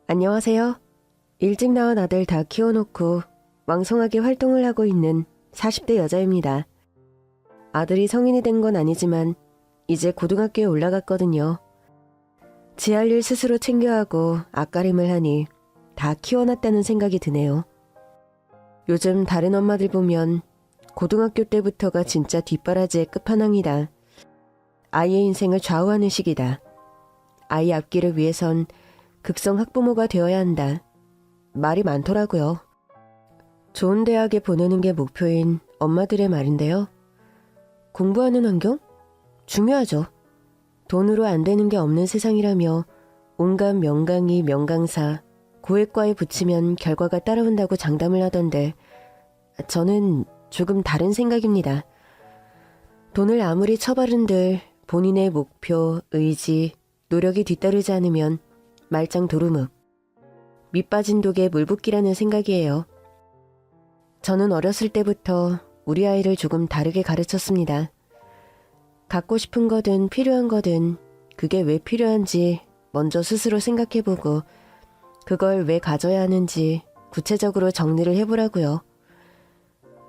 안녕하세요. 일찍 낳은 아들 다 키워놓고 왕성하게 활동을 하고 있는 40대 여자입니다. 아들이 성인이 된 건 아니지만 이제 고등학교에 올라갔거든요. 지 할 일 스스로 챙겨야 하고 앞가림을 하니 다 키워놨다는 생각이 드네요. 요즘 다른 엄마들 보면 고등학교 때부터가 진짜 뒷바라지의 끝판왕이다. 아이의 인생을 좌우하는 시기다. 아이 앞길을 위해선 극성 학부모가 되어야 한다. 말이 많더라고요. 좋은 대학에 보내는 게 목표인 엄마들의 말인데요. 공부하는 환경? 중요하죠. 돈으로 안 되는 게 없는 세상이라며 온갖 명강의 명강사, 고액과에 붙이면 결과가 따라온다고 장담을 하던데 저는 조금 다른 생각입니다. 돈을 아무리 처바른들 본인의 목표, 의지, 노력이 뒤따르지 않으면 말짱 도루묵, 밑 빠진 독에 물 붓기라는 생각이에요. 저는 어렸을 때부터 우리 아이를 조금 다르게 가르쳤습니다. 갖고 싶은 거든 필요한 거든 그게 왜 필요한지 먼저 스스로 생각해보고 그걸 왜 가져야 하는지 구체적으로 정리를 해보라고요.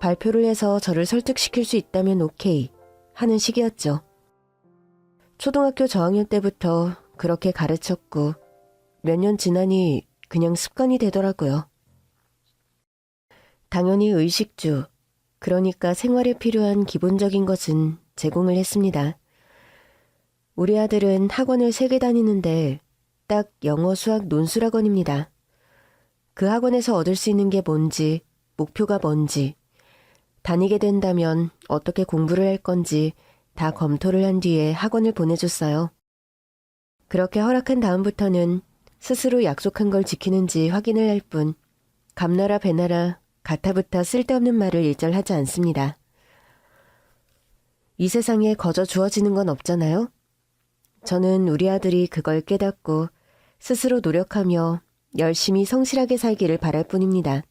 발표를 해서 저를 설득시킬 수 있다면 오케이 하는 시기였죠. 초등학교 저학년 때부터 그렇게 가르쳤고 몇 년 지나니 그냥 습관이 되더라고요. 당연히 의식주, 그러니까 생활에 필요한 기본적인 것은 제공을 했습니다. 우리 아들은 학원을 3개 다니는데 딱 영어, 수학, 논술학원입니다. 그 학원에서 얻을 수 있는 게 뭔지, 목표가 뭔지, 다니게 된다면 어떻게 공부를 할 건지 다 검토를 한 뒤에 학원을 보내줬어요. 그렇게 허락한 다음부터는 스스로 약속한 걸 지키는지 확인을 할 뿐 감나라 배나라 가타부타 쓸데없는 말을 일절하지 않습니다. 이 세상에 거저 주어지는 건 없잖아요. 저는 우리 아들이 그걸 깨닫고 스스로 노력하며 열심히 성실하게 살기를 바랄 뿐입니다.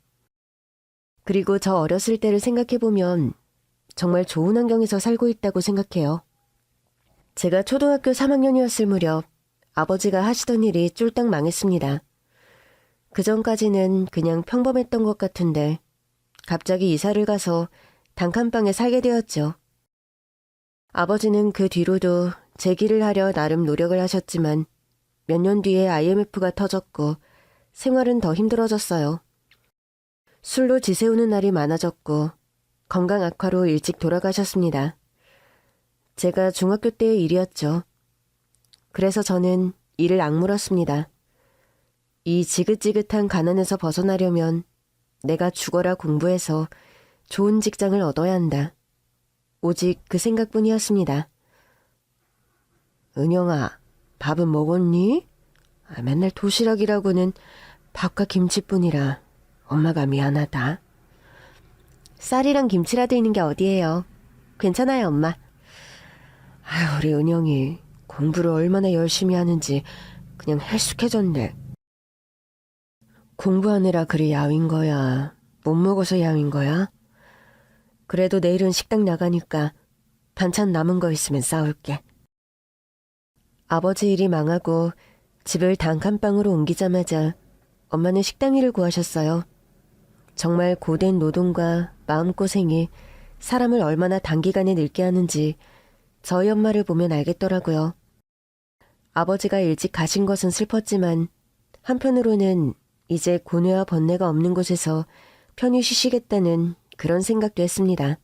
그리고 저 어렸을 때를 생각해보면 정말 좋은 환경에서 살고 있다고 생각해요. 제가 초등학교 3학년이었을 무렵 아버지가 하시던 일이 쫄딱 망했습니다. 그전까지는 그냥 평범했던 것 같은데 갑자기 이사를 가서 단칸방에 살게 되었죠. 아버지는 그 뒤로도 재기를 하려 나름 노력을 하셨지만 몇 년 뒤에 IMF가 터졌고 생활은 더 힘들어졌어요. 술로 지새우는 날이 많아졌고 건강 악화로 일찍 돌아가셨습니다. 제가 중학교 때의 일이었죠. 그래서 저는 이를 악물었습니다. 이 지긋지긋한 가난에서 벗어나려면 내가 죽어라 공부해서 좋은 직장을 얻어야 한다. 오직 그 생각뿐이었습니다. 은영아, 밥은 먹었니? 맨날 도시락이라고는 밥과 김치뿐이라 엄마가 미안하다. 쌀이랑 김치라도 있는 게 어디예요. 괜찮아요, 엄마. 아유, 우리 은영이 공부를 얼마나 열심히 하는지 그냥 헬쑥해졌네. 공부하느라 그리 야윈 거야. 못 먹어서 야윈 거야? 그래도 내일은 식당 나가니까 반찬 남은 거 있으면 싸울게. 아버지 일이 망하고 집을 단칸방으로 옮기자마자 엄마는 식당 일을 구하셨어요. 정말 고된 노동과 마음고생이 사람을 얼마나 단기간에 늙게 하는지 저희 엄마를 보면 알겠더라고요. 아버지가 일찍 가신 것은 슬펐지만 한편으로는 이제 고뇌와 번뇌가 없는 곳에서 편히 쉬시겠다는 그런 생각도 했습니다.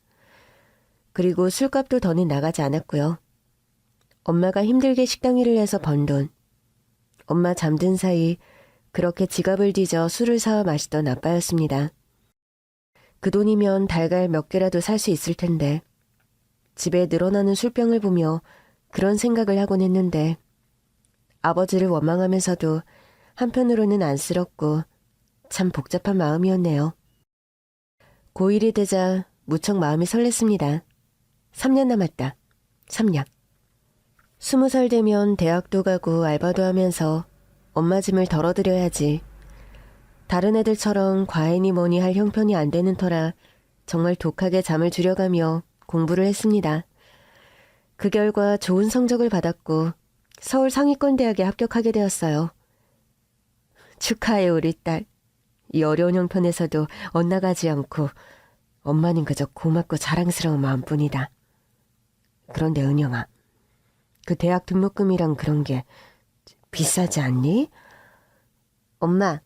그리고 술값도 더는 나가지 않았고요. 엄마가 힘들게 식당 일을 해서 번 돈, 엄마 잠든 사이 그렇게 지갑을 뒤져 술을 사와 마시던 아빠였습니다. 그 돈이면 달걀 몇 개라도 살 수 있을 텐데 집에 늘어나는 술병을 보며 그런 생각을 하곤 했는데 아버지를 원망하면서도 한편으로는 안쓰럽고 참 복잡한 마음이었네요. 고1이 되자 무척 마음이 설렜습니다. 3년 남았다. 3년. 20살 되면 대학도 가고 알바도 하면서 엄마 짐을 덜어드려야지. 다른 애들처럼 과외니 뭐니 할 형편이 안 되는 터라 정말 독하게 잠을 줄여가며 공부를 했습니다. 그 결과 좋은 성적을 받았고 서울 상위권 대학에 합격하게 되었어요. 축하해 우리 딸. 이 어려운 형편에서도 엇나가지 않고 엄마는 그저 고맙고 자랑스러운 마음뿐이다. 그런데 은영아, 그 대학 등록금이랑 그런 게 비싸지 않니? 엄마,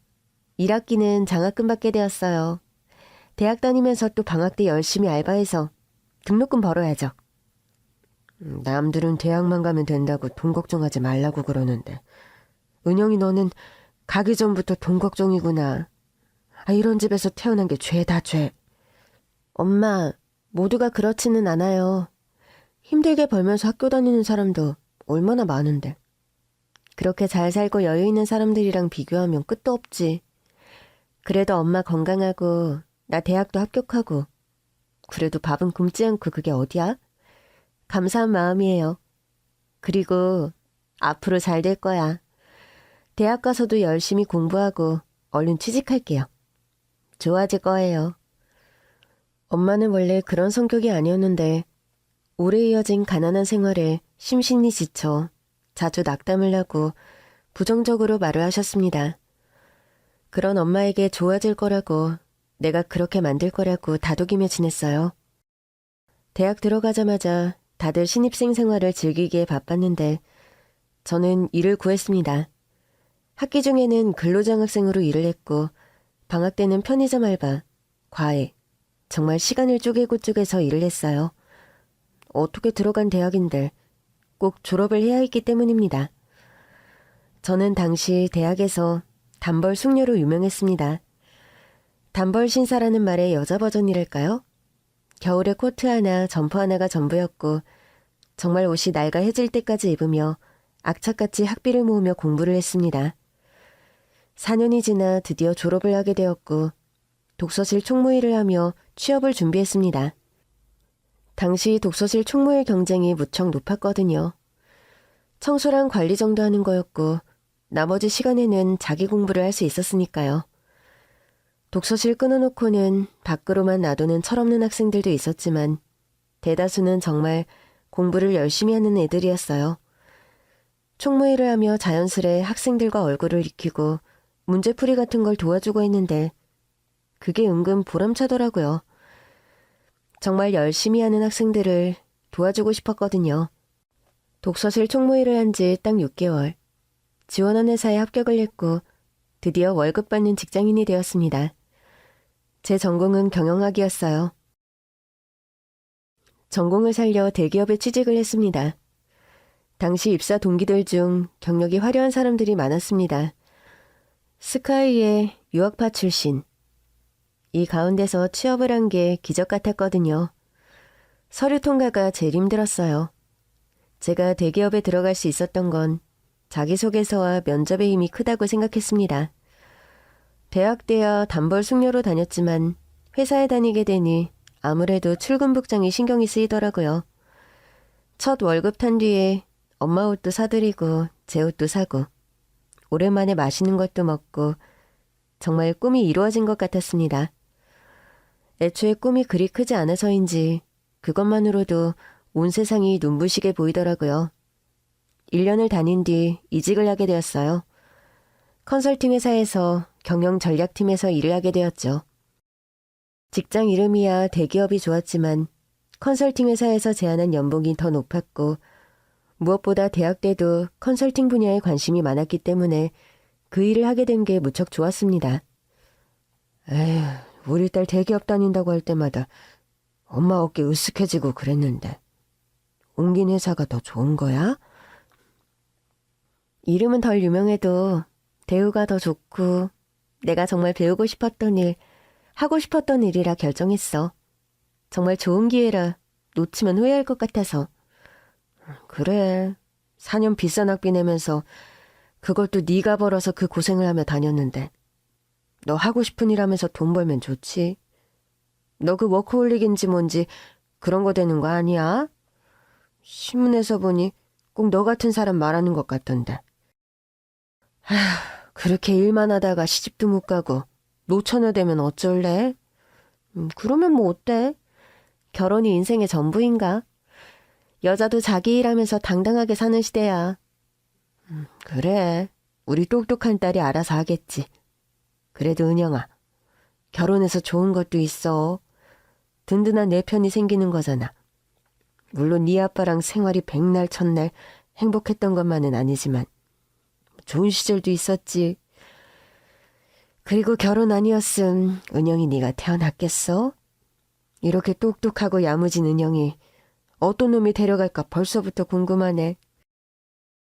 1학기는 장학금 받게 되었어요. 대학 다니면서 또 방학 때 열심히 알바해서 등록금 벌어야죠. 남들은 대학만 가면 된다고 돈 걱정하지 말라고 그러는데 은영이 너는 가기 전부터 돈 걱정이구나. 이런 집에서 태어난 게 죄다 죄. 엄마, 모두가 그렇지는 않아요. 힘들게 벌면서 학교 다니는 사람도 얼마나 많은데. 그렇게 잘 살고 여유 있는 사람들이랑 비교하면 끝도 없지. 그래도 엄마 건강하고 나 대학도 합격하고 그래도 밥은 굶지 않고 그게 어디야? 감사한 마음이에요. 그리고 앞으로 잘 될 거야. 대학 가서도 열심히 공부하고 얼른 취직할게요. 좋아질 거예요. 엄마는 원래 그런 성격이 아니었는데 오래 이어진 가난한 생활에 심신이 지쳐 자주 낙담을 하고 부정적으로 말을 하셨습니다. 그런 엄마에게 좋아질 거라고 내가 그렇게 만들 거라고 다독이며 지냈어요. 대학 들어가자마자 다들 신입생 생활을 즐기기에 바빴는데 저는 일을 구했습니다. 학기 중에는 근로장학생으로 일을 했고 방학 때는 편의점 알바, 과외, 정말 시간을 쪼개고 쪼개서 일을 했어요. 어떻게 들어간 대학인데 꼭 졸업을 해야 했기 때문입니다. 저는 당시 대학에서 단벌 숙녀로 유명했습니다. 단벌 신사라는 말의 여자 버전이랄까요? 겨울에 코트 하나, 점퍼 하나가 전부였고 정말 옷이 낡아해질 때까지 입으며 악착같이 학비를 모으며 공부를 했습니다. 4년이 지나 드디어 졸업을 하게 되었고 독서실 총무일을 하며 취업을 준비했습니다. 당시 독서실 총무일 경쟁이 무척 높았거든요. 청소랑 관리 정도 하는 거였고 나머지 시간에는 자기 공부를 할 수 있었으니까요. 독서실 끊어놓고는 밖으로만 놔두는 철없는 학생들도 있었지만 대다수는 정말 공부를 열심히 하는 애들이었어요. 총무일을 하며 자연스레 학생들과 얼굴을 익히고 문제풀이 같은 걸 도와주고 했는데 그게 은근 보람차더라고요. 정말 열심히 하는 학생들을 도와주고 싶었거든요. 독서실 총무일을 한 지 딱 6개월. 지원한 회사에 합격을 했고 드디어 월급 받는 직장인이 되었습니다. 제 전공은 경영학이었어요. 전공을 살려 대기업에 취직을 했습니다. 당시 입사 동기들 중 경력이 화려한 사람들이 많았습니다. 스카이의 유학파 출신. 이 가운데서 취업을 한 게 기적 같았거든요. 서류 통과가 제일 힘들었어요. 제가 대기업에 들어갈 수 있었던 건 자기소개서와 면접의 힘이 크다고 생각했습니다. 대학 때야 단벌 숙녀로 다녔지만 회사에 다니게 되니 아무래도 출근 복장이 신경이 쓰이더라고요. 첫 월급 탄 뒤에 엄마 옷도 사드리고 제 옷도 사고 오랜만에 맛있는 것도 먹고 정말 꿈이 이루어진 것 같았습니다. 애초에 꿈이 그리 크지 않아서인지 그것만으로도 온 세상이 눈부시게 보이더라고요. 1년을 다닌 뒤 이직을 하게 되었어요. 컨설팅 회사에서 경영 전략팀에서 일을 하게 되었죠. 직장 이름이야 대기업이 좋았지만 컨설팅 회사에서 제안한 연봉이 더 높았고 무엇보다 대학 때도 컨설팅 분야에 관심이 많았기 때문에 그 일을 하게 된 게 무척 좋았습니다. 에휴, 우리 딸 대기업 다닌다고 할 때마다 엄마 어깨 으쓱해지고 그랬는데 옮긴 회사가 더 좋은 거야? 이름은 덜 유명해도 대우가 더 좋고 내가 정말 배우고 싶었던 일, 하고 싶었던 일이라 결정했어. 정말 좋은 기회라 놓치면 후회할 것 같아서. 그래, 4년 비싼 학비 내면서 그걸 또 네가 벌어서 그 고생을 하며 다녔는데 너 하고 싶은 일 하면서 돈 벌면 좋지. 너 그 워커홀릭인지 뭔지 그런 거 되는 거 아니야? 신문에서 보니 꼭 너 같은 사람 말하는 것 같던데. 아휴, 그렇게 일만 하다가 시집도 못 가고 노처녀 되면 어쩔래? 그러면 뭐 어때? 결혼이 인생의 전부인가? 여자도 자기 일하면서 당당하게 사는 시대야. 그래. 우리 똑똑한 딸이 알아서 하겠지. 그래도 은영아, 결혼해서 좋은 것도 있어. 든든한 내 편이 생기는 거잖아. 물론 네 아빠랑 생활이 백날 첫날 행복했던 것만은 아니지만 좋은 시절도 있었지. 그리고 결혼 아니었음 은영이 네가 태어났겠어? 이렇게 똑똑하고 야무진 은영이 어떤 놈이 데려갈까 벌써부터 궁금하네.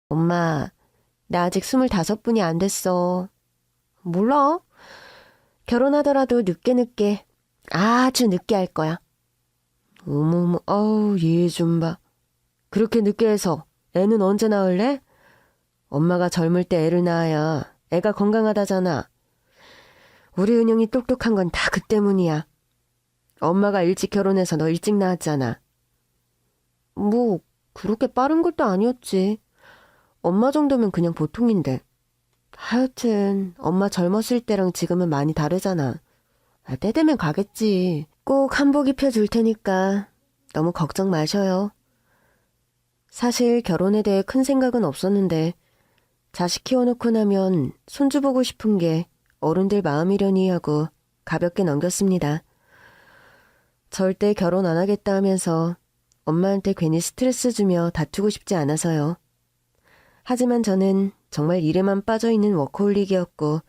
엄마, 나 아직 25분이 안 됐어. 몰라. 결혼하더라도 늦게 아주 늦게 할 거야. 어머머, 아우 얘 좀 봐. 그렇게 늦게 해서 애는 언제 낳을래? 엄마가 젊을 때 애를 낳아야 애가 건강하다잖아. 우리 은영이 똑똑한 건 다 그 때문이야. 엄마가 일찍 결혼해서 너 일찍 낳았잖아. 뭐 그렇게 빠른 것도 아니었지. 엄마 정도면 그냥 보통인데. 하여튼 엄마 젊었을 때랑 지금은 많이 다르잖아. 때 되면 가겠지. 꼭 한복 입혀줄 테니까 너무 걱정 마셔요. 사실 결혼에 대해 큰 생각은 없었는데 자식 키워놓고 나면 손주 보고 싶은 게 어른들 마음이려니 하고 가볍게 넘겼습니다. 절대 결혼 안 하겠다 하면서 엄마한테 괜히 스트레스 주며 다투고 싶지 않아서요. 하지만 저는 정말 일에만 빠져있는 워커홀릭이었고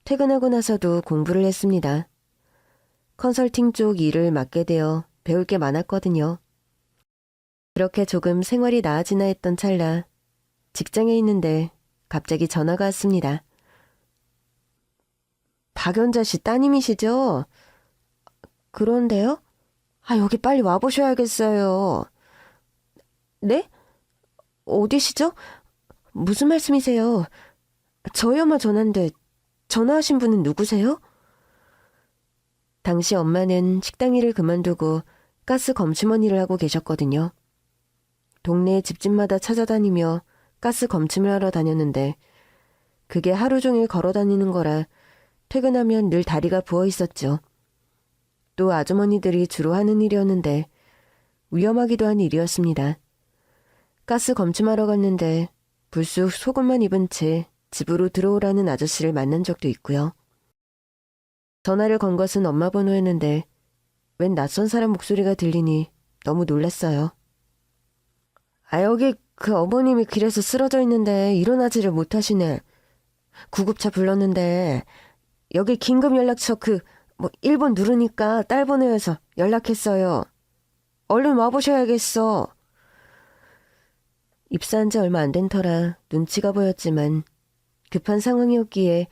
퇴근하고 나서도 공부를 했습니다. 컨설팅 쪽 일을 맡게 되어 배울 게 많았거든요. 그렇게 조금 생활이 나아지나 했던 찰나 직장에 있는데 갑자기 전화가 왔습니다. 박연자 씨 따님이시죠? 그런데요? 여기 빨리 와보셔야겠어요. 네? 어디시죠? 무슨 말씀이세요? 저희 엄마 전화인데 전화하신 분은 누구세요? 당시 엄마는 식당 일을 그만두고 가스 검침원 일을 하고 계셨거든요. 동네 집집마다 찾아다니며 가스 검침을 하러 다녔는데 그게 하루 종일 걸어 다니는 거라 퇴근하면 늘 다리가 부어 있었죠. 또 아주머니들이 주로 하는 일이었는데 위험하기도 한 일이었습니다. 가스 검침하러 갔는데 불쑥 속옷만 입은 채 집으로 들어오라는 아저씨를 만난 적도 있고요. 전화를 건 것은 엄마 번호였는데 웬 낯선 사람 목소리가 들리니 너무 놀랐어요. 여기 그 어머님이 길에서 쓰러져 있는데 일어나지를 못하시네. 구급차 불렀는데 여기 긴급 연락처 1번 누르니까 딸 번호여서 연락했어요. 얼른 와보셔야겠어. 입사한 지 얼마 안 된 터라 눈치가 보였지만 급한 상황이었기에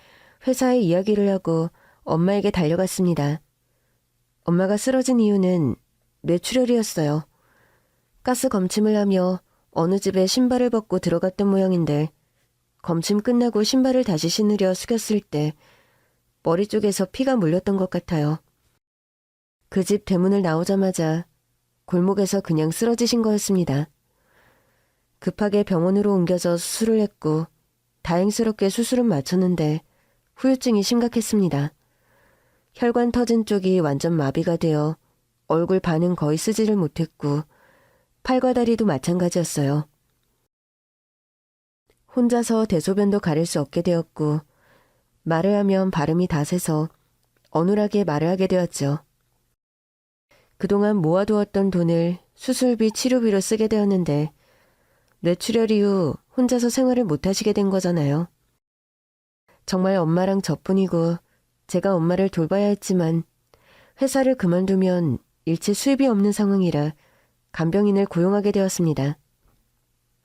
회사에 이야기를 하고 엄마에게 달려갔습니다. 엄마가 쓰러진 이유는 뇌출혈이었어요. 가스 검침을 하며 어느 집에 신발을 벗고 들어갔던 모양인데 검침 끝나고 신발을 다시 신으려 숙였을 때 머리 쪽에서 피가 물렸던 것 같아요. 그 집 대문을 나오자마자 골목에서 그냥 쓰러지신 거였습니다. 급하게 병원으로 옮겨져 수술을 했고 다행스럽게 수술은 마쳤는데 후유증이 심각했습니다. 혈관 터진 쪽이 완전 마비가 되어 얼굴 반은 거의 쓰지를 못했고 팔과 다리도 마찬가지였어요. 혼자서 대소변도 가릴 수 없게 되었고 말을 하면 발음이 다 새서 어눌하게 말을 하게 되었죠. 그동안 모아두었던 돈을 수술비, 치료비로 쓰게 되었는데 뇌출혈 이후 혼자서 생활을 못하시게 된 거잖아요. 정말 엄마랑 저뿐이고 제가 엄마를 돌봐야 했지만 회사를 그만두면 일체 수입이 없는 상황이라 간병인을 고용하게 되었습니다.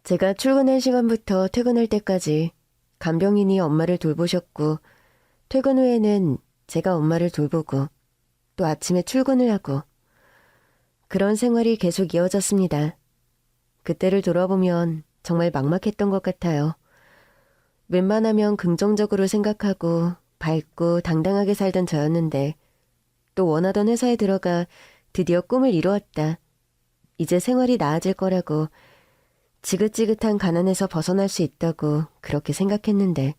제가 출근할 시간부터 퇴근할 때까지 간병인이 엄마를 돌보셨고 퇴근 후에는 제가 엄마를 돌보고 또 아침에 출근을 하고 그런 생활이 계속 이어졌습니다. 그때를 돌아보면 정말 막막했던 것 같아요. 웬만하면 긍정적으로 생각하고 밝고 당당하게 살던 저였는데 또 원하던 회사에 들어가 드디어 꿈을 이루었다. 이제 생활이 나아질 거라고 지긋지긋한 가난에서 벗어날 수 있다고 그렇게 생각했는데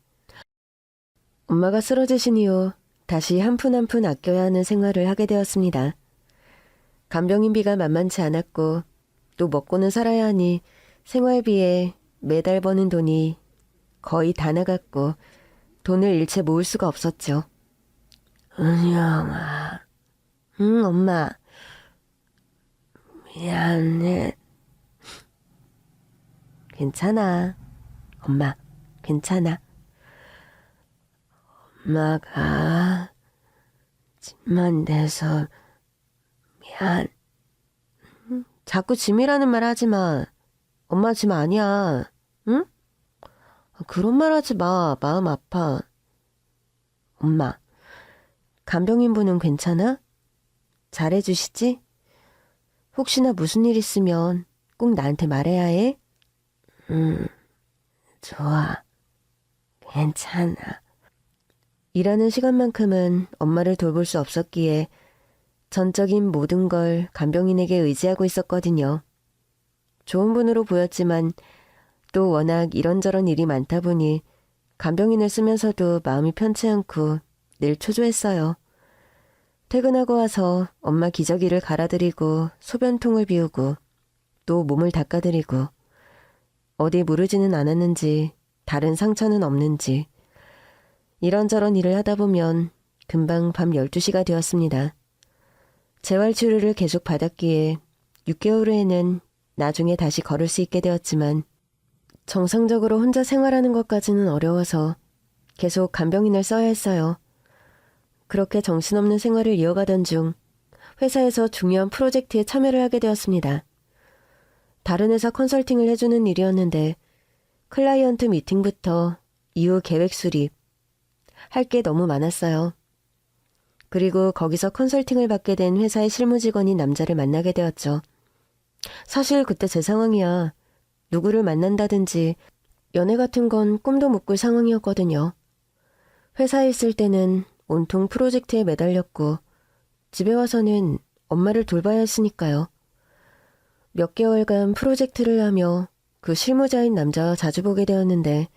엄마가 쓰러지신 이후 다시 한 푼 한 푼 아껴야 하는 생활을 하게 되었습니다. 간병인비가 만만치 않았고 또 먹고는 살아야 하니 생활비에 매달 버는 돈이 거의 다 나갔고 돈을 일체 모을 수가 없었죠. 은영아. 응, 엄마. 미안해. 괜찮아. 엄마, 괜찮아. 엄마가 짐만 돼서 미안. 자꾸 짐이라는 말 하지 마. 엄마 짐 아니야. 응? 그런 말 하지 마. 마음 아파. 엄마, 간병인분은 괜찮아? 잘해주시지? 혹시나 무슨 일 있으면 꼭 나한테 말해야 해? 좋아. 괜찮아. 일하는 시간만큼은 엄마를 돌볼 수 없었기에 전적인 모든 걸 간병인에게 의지하고 있었거든요. 좋은 분으로 보였지만 또 워낙 이런저런 일이 많다 보니 간병인을 쓰면서도 마음이 편치 않고 늘 초조했어요. 퇴근하고 와서 엄마 기저귀를 갈아드리고 소변통을 비우고 또 몸을 닦아드리고 어디 무르지는 않았는지 다른 상처는 없는지 이런저런 일을 하다 보면 금방 밤 12시가 되었습니다. 재활치료를 계속 받았기에 6개월 후에는 나중에 다시 걸을 수 있게 되었지만 정상적으로 혼자 생활하는 것까지는 어려워서 계속 간병인을 써야 했어요. 그렇게 정신없는 생활을 이어가던 중 회사에서 중요한 프로젝트에 참여를 하게 되었습니다. 다른 회사 컨설팅을 해주는 일이었는데 클라이언트 미팅부터 이후 계획 수립, 할 게 너무 많았어요. 그리고 거기서 컨설팅을 받게 된 회사의 실무 직원인 남자를 만나게 되었죠. 사실 그때 제 상황이야. 누구를 만난다든지 연애 같은 건 꿈도 못 꿀 상황이었거든요. 회사에 있을 때는 온통 프로젝트에 매달렸고 집에 와서는 엄마를 돌봐야 했으니까요. 몇 개월간 프로젝트를 하며 그 실무자인 남자와 자주 보게 되었는데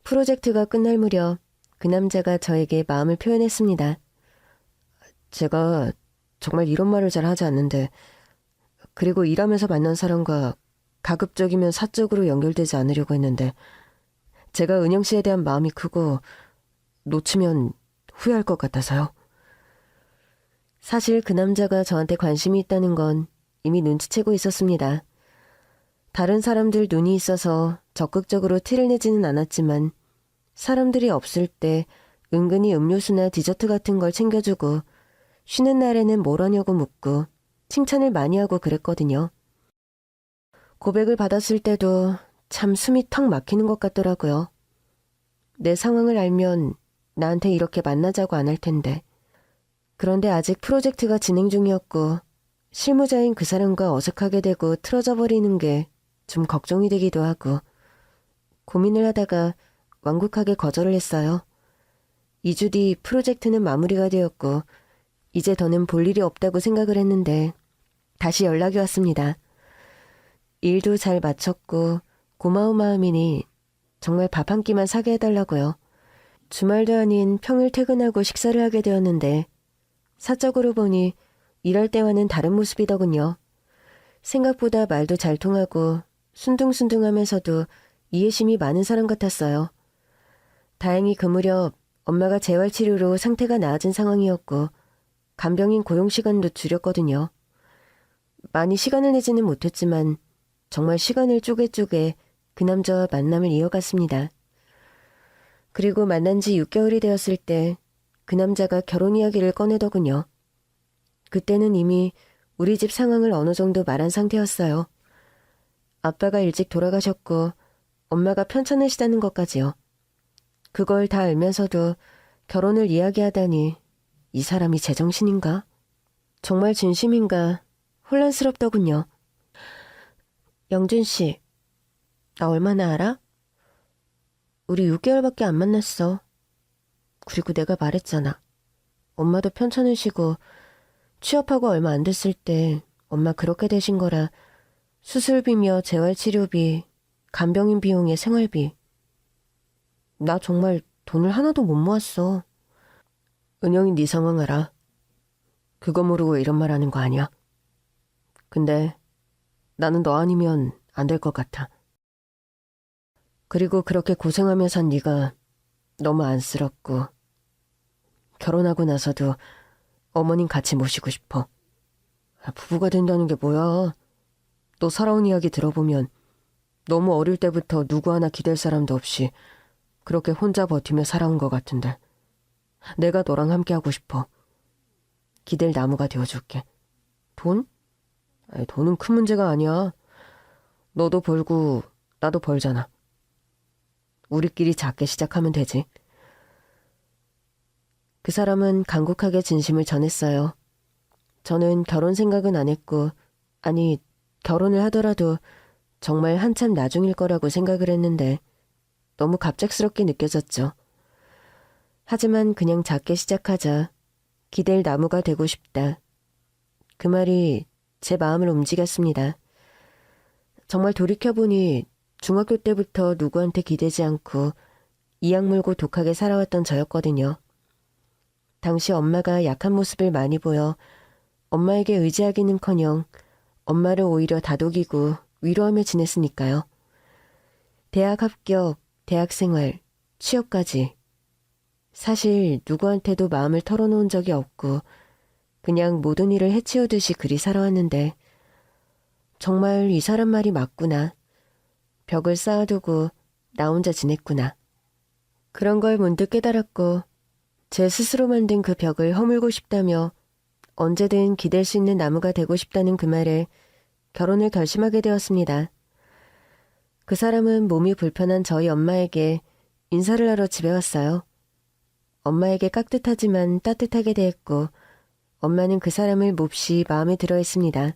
프로젝트가 끝날 무렵 그 남자가 저에게 마음을 표현했습니다. 제가 정말 이런 말을 잘 하지 않는데 그리고 일하면서 만난 사람과 가급적이면 사적으로 연결되지 않으려고 했는데 제가 은영 씨에 대한 마음이 크고 놓치면 후회할 것 같아서요. 사실 그 남자가 저한테 관심이 있다는 건 이미 눈치채고 있었습니다. 다른 사람들 눈이 있어서 적극적으로 티를 내지는 않았지만 사람들이 없을 때 은근히 음료수나 디저트 같은 걸 챙겨주고 쉬는 날에는 뭘 하냐고 묻고 칭찬을 많이 하고 그랬거든요. 고백을 받았을 때도 참 숨이 턱 막히는 것 같더라고요. 내 상황을 알면 나한테 이렇게 만나자고 안 할 텐데. 그런데 아직 프로젝트가 진행 중이었고 실무자인 그 사람과 어색하게 되고 틀어져 버리는 게 좀 걱정이 되기도 하고 고민을 하다가 완곡하게 거절을 했어요. 2주 뒤 프로젝트는 마무리가 되었고 이제 더는 볼 일이 없다고 생각을 했는데 다시 연락이 왔습니다. 일도 잘 마쳤고 고마운 마음이니 정말 밥 한 끼만 사게 해달라고요. 주말도 아닌 평일 퇴근하고 식사를 하게 되었는데 사적으로 보니 일할 때와는 다른 모습이더군요. 생각보다 말도 잘 통하고 순둥순둥하면서도 이해심이 많은 사람 같았어요. 다행히 그 무렵 엄마가 재활치료로 상태가 나아진 상황이었고 간병인 고용시간도 줄였거든요. 많이 시간을 내지는 못했지만 정말 시간을 쪼개쪼개 그 남자와 만남을 이어갔습니다. 그리고 만난 지 6개월이 되었을 때 그 남자가 결혼 이야기를 꺼내더군요. 그때는 이미 우리 집 상황을 어느 정도 말한 상태였어요. 아빠가 일찍 돌아가셨고 엄마가 편찮으시다는 것까지요. 그걸 다 알면서도 결혼을 이야기하다니 이 사람이 제정신인가? 정말 진심인가 혼란스럽더군요. 영준 씨, 나 얼마나 알아? 우리 6개월밖에 안 만났어. 그리고 내가 말했잖아. 엄마도 편찮으시고 취업하고 얼마 안 됐을 때 엄마 그렇게 되신 거라 수술비며 재활치료비, 간병인 비용에 생활비. 나 정말 돈을 하나도 못 모았어. 은영이 네 상황 알아. 그거 모르고 이런 말 하는 거 아니야. 근데 나는 너 아니면 안 될 것 같아. 그리고 그렇게 고생하며 산 네가 너무 안쓰럽고 결혼하고 나서도 어머님 같이 모시고 싶어. 부부가 된다는 게 뭐야. 너 살아온 이야기 들어보면 너무 어릴 때부터 누구 하나 기댈 사람도 없이 그렇게 혼자 버티며 살아온 것 같은데 내가 너랑 함께 하고 싶어. 기댈 나무가 되어줄게. 돈? 아니, 돈은 큰 문제가 아니야. 너도 벌고 나도 벌잖아. 우리끼리 작게 시작하면 되지. 그 사람은 간곡하게 진심을 전했어요. 저는 결혼 생각은 안 했고, 아니, 결혼을 하더라도 정말 한참 나중일 거라고 생각을 했는데 너무 갑작스럽게 느껴졌죠. 하지만 그냥 작게 시작하자. 기댈 나무가 되고 싶다. 그 말이 제 마음을 움직였습니다. 정말 돌이켜보니 중학교 때부터 누구한테 기대지 않고 이악 물고 독하게 살아왔던 저였거든요. 당시 엄마가 약한 모습을 많이 보여 엄마에게 의지하기는커녕 엄마를 오히려 다독이고 위로하며 지냈으니까요. 대학 합격, 대학생활, 취업까지. 사실 누구한테도 마음을 털어놓은 적이 없고 그냥 모든 일을 해치우듯이 그리 살아왔는데 정말 이 사람 말이 맞구나. 벽을 쌓아두고 나 혼자 지냈구나. 그런 걸 문득 깨달았고 제 스스로 만든 그 벽을 허물고 싶다며 언제든 기댈 수 있는 나무가 되고 싶다는 그 말에 결혼을 결심하게 되었습니다. 그 사람은 몸이 불편한 저희 엄마에게 인사를 하러 집에 왔어요. 엄마에게 깍듯하지만 따뜻하게 대했고 엄마는 그 사람을 몹시 마음에 들어 했습니다.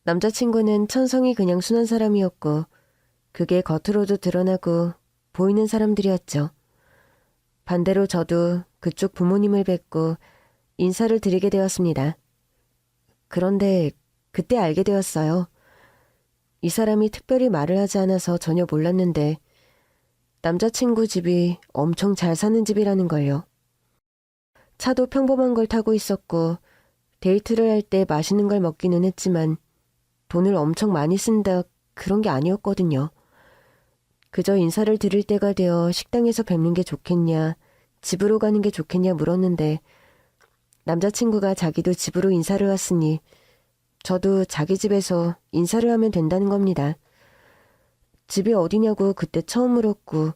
남자친구는 천성이 그냥 순한 사람이었고 그게 겉으로도 드러나고 보이는 사람들이었죠. 반대로 저도 그쪽 부모님을 뵙고 인사를 드리게 되었습니다. 그런데 그때 알게 되었어요. 이 사람이 특별히 말을 하지 않아서 전혀 몰랐는데 남자친구 집이 엄청 잘 사는 집이라는 걸요. 차도 평범한 걸 타고 있었고 데이트를 할 때 맛있는 걸 먹기는 했지만 돈을 엄청 많이 쓴다 그런 게 아니었거든요. 그저 인사를 드릴 때가 되어 식당에서 뵙는 게 좋겠냐, 집으로 가는 게 좋겠냐 물었는데 남자친구가 자기도 집으로 인사를 왔으니 저도 자기 집에서 인사를 하면 된다는 겁니다. 집이 어디냐고 그때 처음 물었고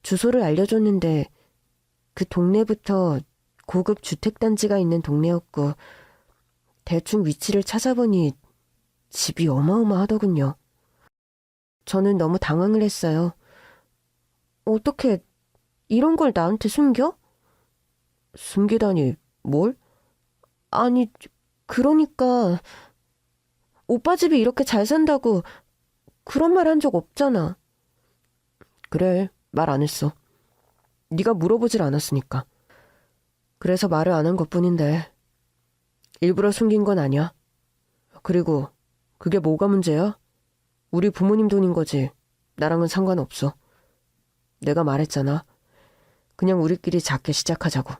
주소를 알려줬는데 그 동네부터 고급 주택단지가 있는 동네였고 대충 위치를 찾아보니 집이 어마어마하더군요. 저는 너무 당황을 했어요. 어떻게 이런 걸 나한테 숨겨? 숨기다니 뭘? 아니 그러니까 오빠 집이 이렇게 잘 산다고 그런 말 한 적 없잖아. 그래, 말 안 했어. 네가 물어보질 않았으니까. 그래서 말을 안 한 것뿐인데 일부러 숨긴 건 아니야. 그리고 그게 뭐가 문제야? 우리 부모님 돈인 거지. 나랑은 상관없어. 내가 말했잖아. 그냥 우리끼리 작게 시작하자고.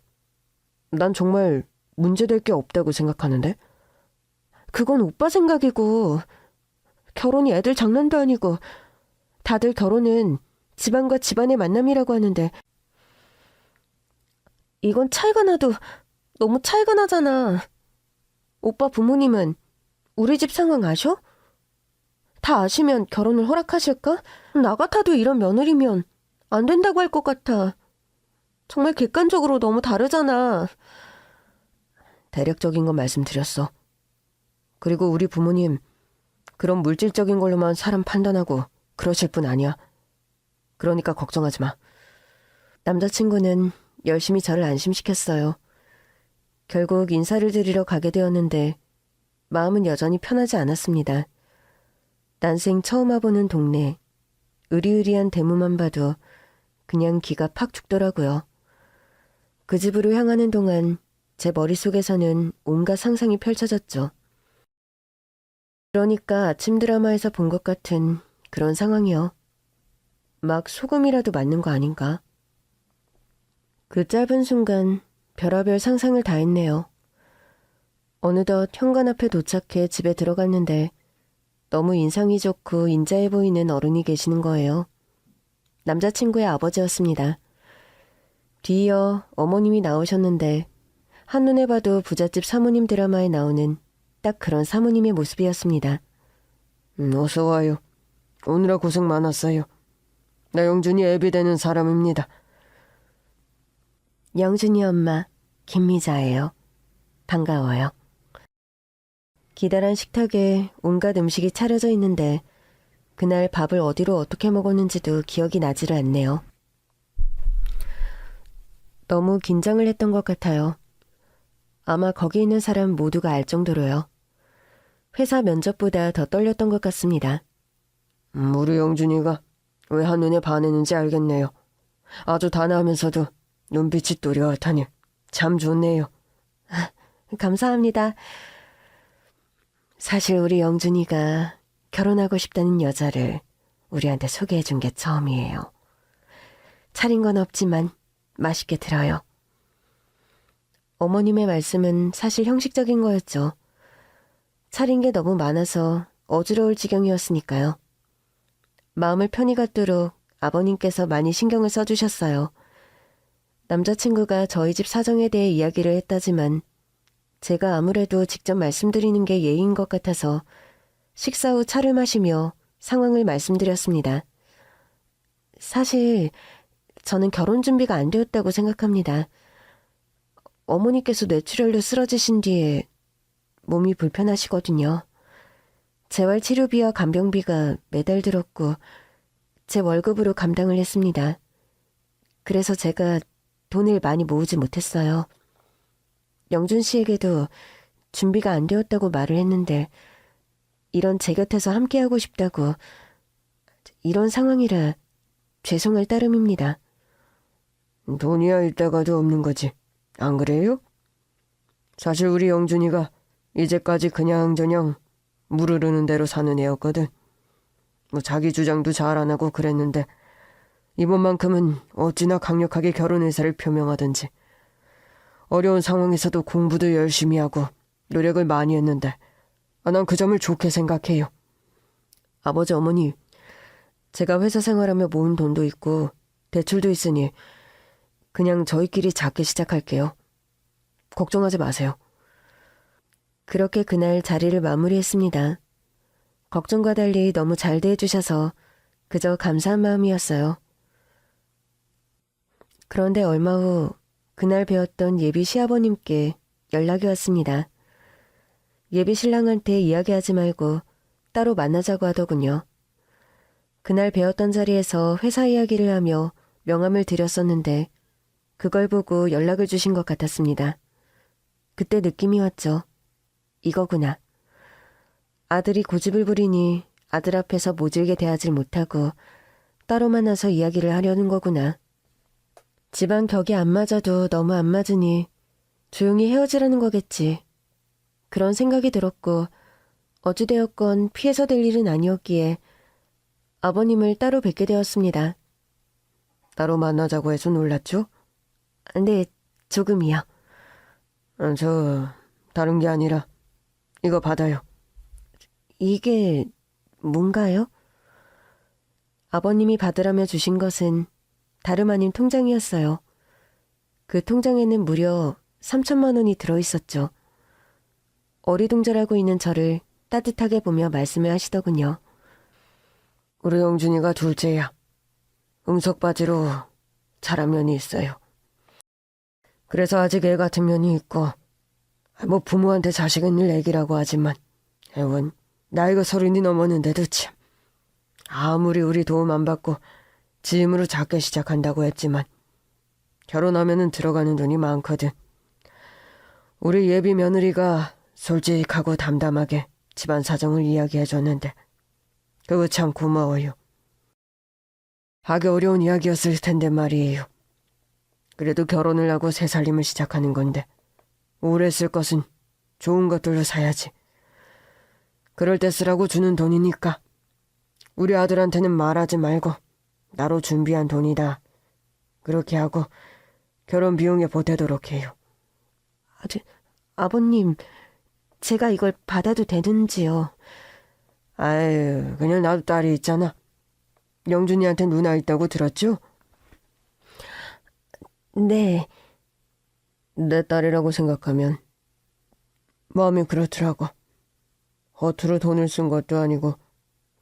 난 정말 문제될 게 없다고 생각하는데? 그건 오빠 생각이고 결혼이 애들 장난도 아니고 다들 결혼은 집안과 집안의 만남이라고 하는데 이건 차이가 나도 너무 차이가 나잖아. 오빠 부모님은 우리 집 상황 아셔? 다 아시면 결혼을 허락하실까? 나 같아도 이런 며느리면 안 된다고 할 것 같아. 정말 객관적으로 너무 다르잖아. 대략적인 건 말씀드렸어. 그리고 우리 부모님 그런 물질적인 걸로만 사람 판단하고 그러실 분 아니야. 그러니까 걱정하지 마. 남자친구는 열심히 저를 안심시켰어요. 결국 인사를 드리러 가게 되었는데 마음은 여전히 편하지 않았습니다. 난생 처음 와보는 동네, 으리으리한 대문만 봐도 그냥 기가 팍 죽더라고요. 그 집으로 향하는 동안 제 머릿속에서는 온갖 상상이 펼쳐졌죠. 그러니까 아침 드라마에서 본 것 같은 그런 상황이요. 막 소금이라도 맞는 거 아닌가? 그 짧은 순간 별의별 상상을 다 했네요. 어느덧 현관 앞에 도착해 집에 들어갔는데 너무 인상이 좋고 인자해 보이는 어른이 계시는 거예요. 남자친구의 아버지였습니다. 뒤이어 어머님이 나오셨는데 한눈에 봐도 부잣집 사모님 드라마에 나오는 딱 그런 사모님의 모습이었습니다. 어서 와요. 오느라 고생 많았어요. 나 영준이 애비 되는 사람입니다. 영준이 엄마, 김미자예요. 반가워요. 기다란 식탁에 온갖 음식이 차려져 있는데 그날 밥을 어디로 어떻게 먹었는지도 기억이 나지를 않네요. 너무 긴장을 했던 것 같아요. 아마 거기 있는 사람 모두가 알 정도로요. 회사 면접보다 더 떨렸던 것 같습니다. 우리 영준이가 왜 한눈에 반했는지 알겠네요. 아주 단아하면서도 눈빛이 또렷하니 참 좋네요. 감사합니다. 사실 우리 영준이가 결혼하고 싶다는 여자를 우리한테 소개해 준 게 처음이에요. 차린 건 없지만 맛있게 들어요. 어머님의 말씀은 사실 형식적인 거였죠. 차린 게 너무 많아서 어지러울 지경이었으니까요. 마음을 편히 갖도록 아버님께서 많이 신경을 써주셨어요. 남자친구가 저희 집 사정에 대해 이야기를 했다지만 제가 아무래도 직접 말씀드리는 게 예의인 것 같아서 식사 후 차를 마시며 상황을 말씀드렸습니다. 사실 저는 결혼 준비가 안 되었다고 생각합니다. 어머니께서 뇌출혈로 쓰러지신 뒤에 몸이 불편하시거든요. 재활 치료비와 간병비가 매달 들었고 제 월급으로 감당을 했습니다. 그래서 제가 돈을 많이 모으지 못했어요. 영준 씨에게도 준비가 안 되었다고 말을 했는데 이런 제 곁에서 함께하고 싶다고 이런 상황이라 죄송할 따름입니다. 돈이야 이따가도 없는 거지. 안 그래요? 사실 우리 영준이가 이제까지 그냥저냥 무르르는 대로 사는 애였거든. 자기 주장도 잘 안 하고 그랬는데 이번만큼은 어찌나 강력하게 결혼 의사를 표명하든지 어려운 상황에서도 공부도 열심히 하고 노력을 많이 했는데 난 그 점을 좋게 생각해요. 아버지 어머니, 제가 회사 생활하며 모은 돈도 있고 대출도 있으니 그냥 저희끼리 작게 시작할게요. 걱정하지 마세요. 그렇게 그날 자리를 마무리했습니다. 걱정과 달리 너무 잘 대해주셔서 그저 감사한 마음이었어요. 그런데 얼마 후 그날 배웠던 예비 시아버님께 연락이 왔습니다. 예비 신랑한테 이야기하지 말고 따로 만나자고 하더군요. 그날 배웠던 자리에서 회사 이야기를 하며 명함을 드렸었는데 그걸 보고 연락을 주신 것 같았습니다. 그때 느낌이 왔죠. 이거구나. 아들이 고집을 부리니 아들 앞에서 모질게 대하질 못하고 따로 만나서 이야기를 하려는 거구나. 집안 격이 안 맞아도 너무 안 맞으니 조용히 헤어지라는 거겠지. 그런 생각이 들었고 어찌되었건 피해서 될 일은 아니었기에 아버님을 따로 뵙게 되었습니다. 따로 만나자고 해서 놀랐죠? 네, 조금이요. 다른 게 아니라 이거 받아요. 이게 뭔가요? 아버님이 받으라며 주신 것은 다름 아닌 통장이었어요. 그 통장에는 무려 3천만 원이 들어있었죠. 어리둥절하고 있는 저를 따뜻하게 보며 말씀을 하시더군요. 우리 영준이가 둘째야. 응석바지로 자란 면이 있어요. 그래서 아직 애 같은 면이 있고 부모한테 자식은 늘 애기라고 하지만 애원 나이가 30이 넘었는데도 참 아무리 우리 도움 안 받고 지 힘으로 작게 시작한다고 했지만 결혼하면은 들어가는 돈이 많거든. 우리 예비 며느리가 솔직하고 담담하게 집안 사정을 이야기해줬는데 그거 참 고마워요. 하기 어려운 이야기였을 텐데 말이에요. 그래도 결혼을 하고 새 살림을 시작하는 건데 오래 쓸 것은 좋은 것들로 사야지. 그럴 때 쓰라고 주는 돈이니까 우리 아들한테는 말하지 말고 나로 준비한 돈이다. 그렇게 하고 결혼 비용에 보태도록 해요. 아버님, 제가 이걸 받아도 되는지요? 아유, 그냥 나도 딸이 있잖아. 영준이한테 누나 있다고 들었죠? 네, 내 딸이라고 생각하면 마음이 그렇더라고. 허투루 돈을 쓴 것도 아니고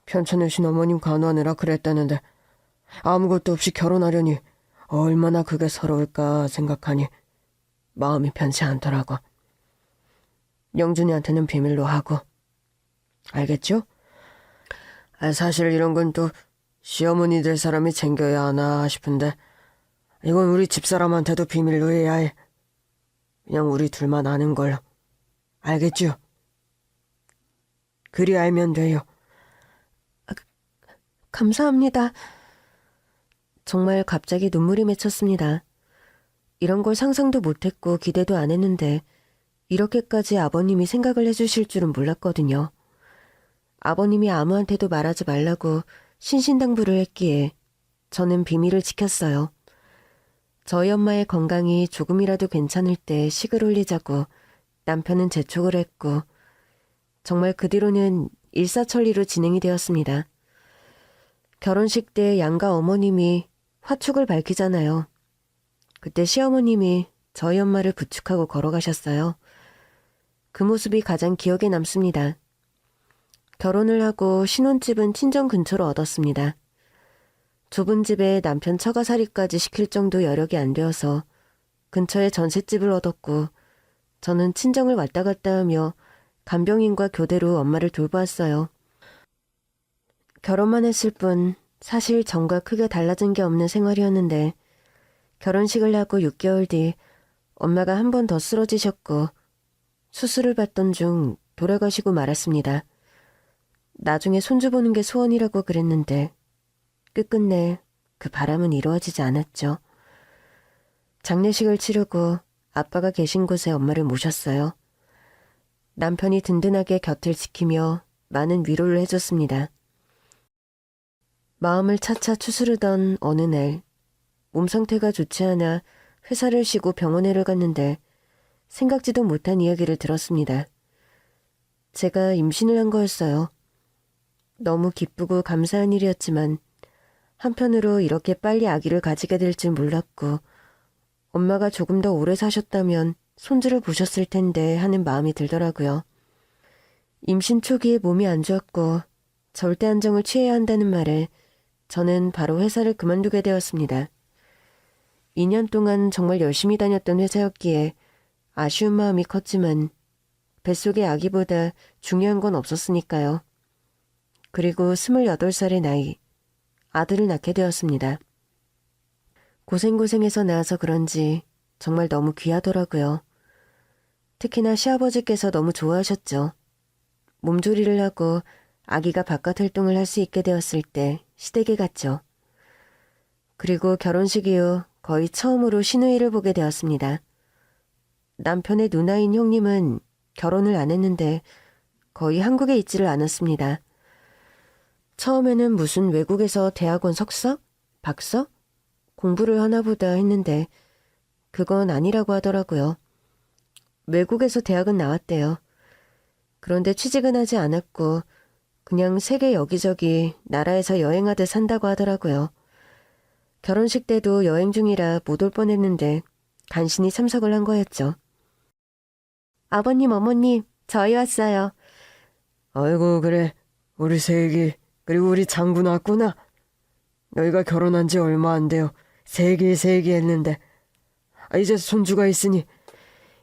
편찮으신 어머님 간호하느라 그랬다는데 아무것도 없이 결혼하려니 얼마나 그게 서러울까 생각하니 마음이 편치 않더라고. 영준이한테는 비밀로 하고. 알겠죠? 사실 이런 건 또 시어머니 될 사람이 챙겨야 하나 싶은데 이건 우리 집사람한테도 비밀로 해야 해. 그냥 우리 둘만 아는 걸로. 알겠죠? 그리 알면 돼요. 감사합니다. 정말 갑자기 눈물이 맺혔습니다. 이런 걸 상상도 못했고 기대도 안 했는데 이렇게까지 아버님이 생각을 해주실 줄은 몰랐거든요. 아버님이 아무한테도 말하지 말라고 신신당부를 했기에 저는 비밀을 지켰어요. 저희 엄마의 건강이 조금이라도 괜찮을 때 식을 올리자고 남편은 재촉을 했고 정말 그 뒤로는 일사천리로 진행이 되었습니다. 결혼식 때 양가 어머님이 화축을 밝히잖아요. 그때 시어머님이 저희 엄마를 부축하고 걸어가셨어요. 그 모습이 가장 기억에 남습니다. 결혼을 하고 신혼집은 친정 근처로 얻었습니다. 좁은 집에 남편 처가살이까지 시킬 정도 여력이 안 되어서 근처에 전셋집을 얻었고 저는 친정을 왔다 갔다 하며 간병인과 교대로 엄마를 돌보았어요. 결혼만 했을 뿐 사실 전과 크게 달라진 게 없는 생활이었는데 결혼식을 하고 6개월 뒤 엄마가 한 번 더 쓰러지셨고 수술을 받던 중 돌아가시고 말았습니다. 나중에 손주 보는 게 소원이라고 그랬는데 끝끝내 그 바람은 이루어지지 않았죠. 장례식을 치르고 아빠가 계신 곳에 엄마를 모셨어요. 남편이 든든하게 곁을 지키며 많은 위로를 해줬습니다. 마음을 차차 추스르던 어느 날 몸 상태가 좋지 않아 회사를 쉬고 병원에를 갔는데 생각지도 못한 이야기를 들었습니다. 제가 임신을 한 거였어요. 너무 기쁘고 감사한 일이었지만 한편으로 이렇게 빨리 아기를 가지게 될 줄 몰랐고 엄마가 조금 더 오래 사셨다면 손주를 보셨을 텐데 하는 마음이 들더라고요. 임신 초기에 몸이 안 좋았고 절대 안정을 취해야 한다는 말에 저는 바로 회사를 그만두게 되었습니다. 2년 동안 정말 열심히 다녔던 회사였기에 아쉬운 마음이 컸지만 뱃속의 아기보다 중요한 건 없었으니까요. 그리고 28살의 나이, 아들을 낳게 되었습니다. 고생고생해서 낳아서 그런지 정말 너무 귀하더라고요. 특히나 시아버지께서 너무 좋아하셨죠. 몸조리를 하고 아기가 바깥 활동을 할 수 있게 되었을 때 시댁에 갔죠. 그리고 결혼식 이후 거의 처음으로 시누이를 보게 되었습니다. 남편의 누나인 형님은 결혼을 안 했는데 거의 한국에 있지를 않았습니다. 처음에는 무슨 외국에서 대학원 석사? 박사? 공부를 하나 보다 했는데 그건 아니라고 하더라고요. 외국에서 대학은 나왔대요. 그런데 취직은 하지 않았고 그냥 세계 여기저기 나라에서 여행하듯 산다고 하더라고요. 결혼식 때도 여행 중이라 못 올 뻔했는데 간신히 참석을 한 거였죠. 아버님, 어머님, 저희 왔어요. 아이고 그래. 우리 세기 그리고 우리 장군 왔구나. 너희가 결혼한 지 얼마 안 돼요. 세기 했는데 이제 손주가 있으니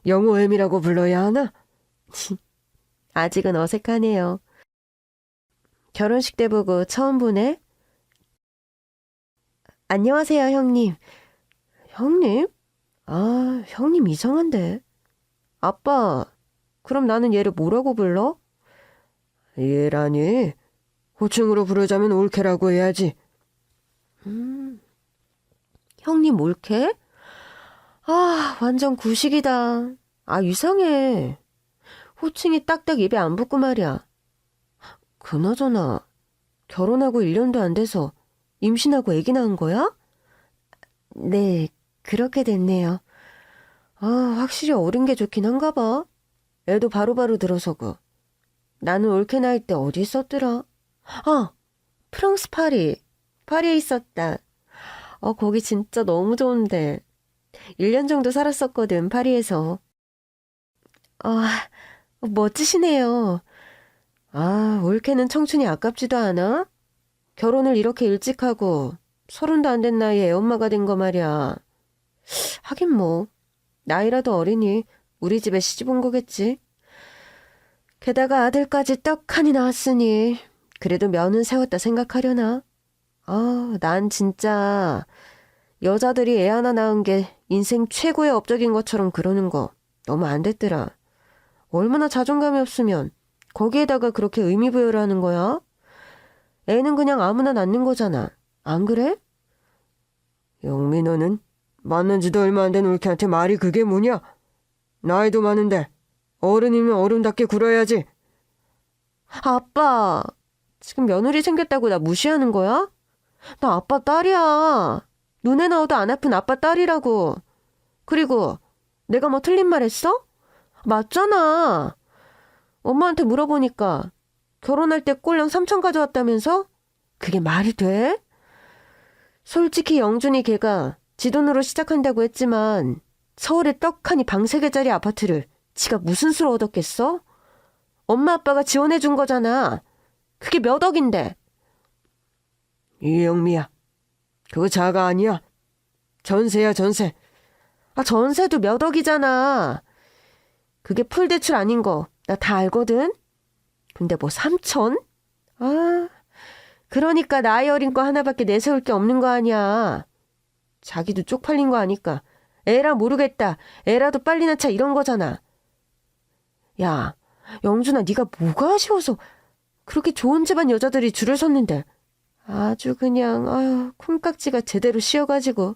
영호엠이라고 불러야 하나? 아직은 어색하네요. 결혼식 때 보고 처음 보네? 안녕하세요, 형님. 형님? 아, 형님 이상한데. 아빠, 그럼 나는 얘를 뭐라고 불러? 얘라니? 호칭으로 부르자면 올케라고 해야지. 형님 올케? 아, 완전 구식이다. 아, 이상해. 호칭이 딱딱 입에 안 붙고 말이야. 그나저나 결혼하고 1년도 안 돼서 임신하고 아기 낳은 거야? 네, 그렇게 됐네요. 아, 확실히 어린 게 좋긴 한가 봐. 애도 바로바로 들어서고. 나는 올케 나이 때 어디 있었더라? 아, 프랑스 파리. 파리에 있었다. 거기 진짜 너무 좋은데. 1년 정도 살았었거든, 파리에서. 아, 멋지시네요. 아, 올케는 청춘이 아깝지도 않아? 결혼을 이렇게 일찍 하고 30도 안 된 나이에 애엄마가 된 거 말이야. 하긴 뭐, 나이라도 어리니 우리 집에 시집 온 거겠지. 게다가 아들까지 떡하니 낳았으니 그래도 면은 세웠다 생각하려나? 아, 난 진짜 여자들이 애 하나 낳은 게 인생 최고의 업적인 것처럼 그러는 거 너무 안 됐더라. 얼마나 자존감이 없으면 거기에다가 그렇게 의미부여를 하는 거야? 애는 그냥 아무나 낳는 거잖아. 안 그래? 영미 너는 만난 지도 얼마 안 된 올케한테 말이 그게 뭐냐? 나이도 많은데 어른이면 어른답게 굴어야지. 아빠, 지금 며느리 생겼다고 나 무시하는 거야? 나 아빠 딸이야. 눈에 나오도 안 아픈 아빠 딸이라고. 그리고 내가 뭐 틀린 말 했어? 맞잖아. 엄마한테 물어보니까 결혼할 때 꼴랑 3천 가져왔다면서? 그게 말이 돼? 솔직히 영준이 걔가 지 돈으로 시작한다고 했지만 서울에 떡하니 방 3개짜리 아파트를 지가 무슨 수로 얻었겠어? 엄마 아빠가 지원해 준 거잖아. 그게 몇 억인데. 이영미야, 그거 자가 아니야. 전세야, 전세. 아, 전세도 몇 억이잖아. 그게 풀대출 아닌 거 나 다 알거든. 근데 뭐 3천? 아, 그러니까 나이 어린 거 하나밖에 내세울 게 없는 거 아니야. 자기도 쪽팔린 거 아니까 에라 모르겠다. 에라도 빨리 낳자 이런 거잖아. 야, 영준아, 네가 뭐가 아쉬워서 그렇게 좋은 집안 여자들이 줄을 섰는데 아주 그냥 아유 콩깍지가 제대로 씌어가지고.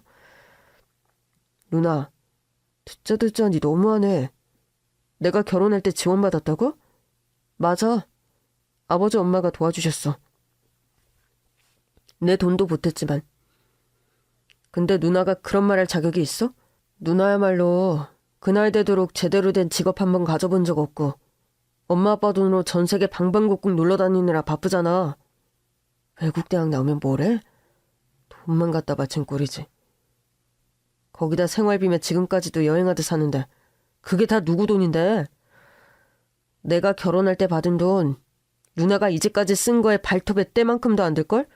누나, 듣자 니 너무하네. 내가 결혼할 때 지원받았다고? 맞아. 아버지 엄마가 도와주셨어. 내 돈도 보탰지만. 근데 누나가 그런 말 할 자격이 있어? 누나야말로 그날 되도록 제대로 된 직업 한 번 가져본 적 없고 엄마 아빠 돈으로 전 세계 방방곡곡 놀러 다니느라 바쁘잖아. 외국 대학 나오면 뭐래? 돈만 갖다 바친 꼴이지. 거기다 생활비면 지금까지도 여행하듯 사는데 그게 다 누구 돈인데? 내가 결혼할 때 받은 돈 누나가 이제까지 쓴 거에 발톱의 때만큼도 안 될걸?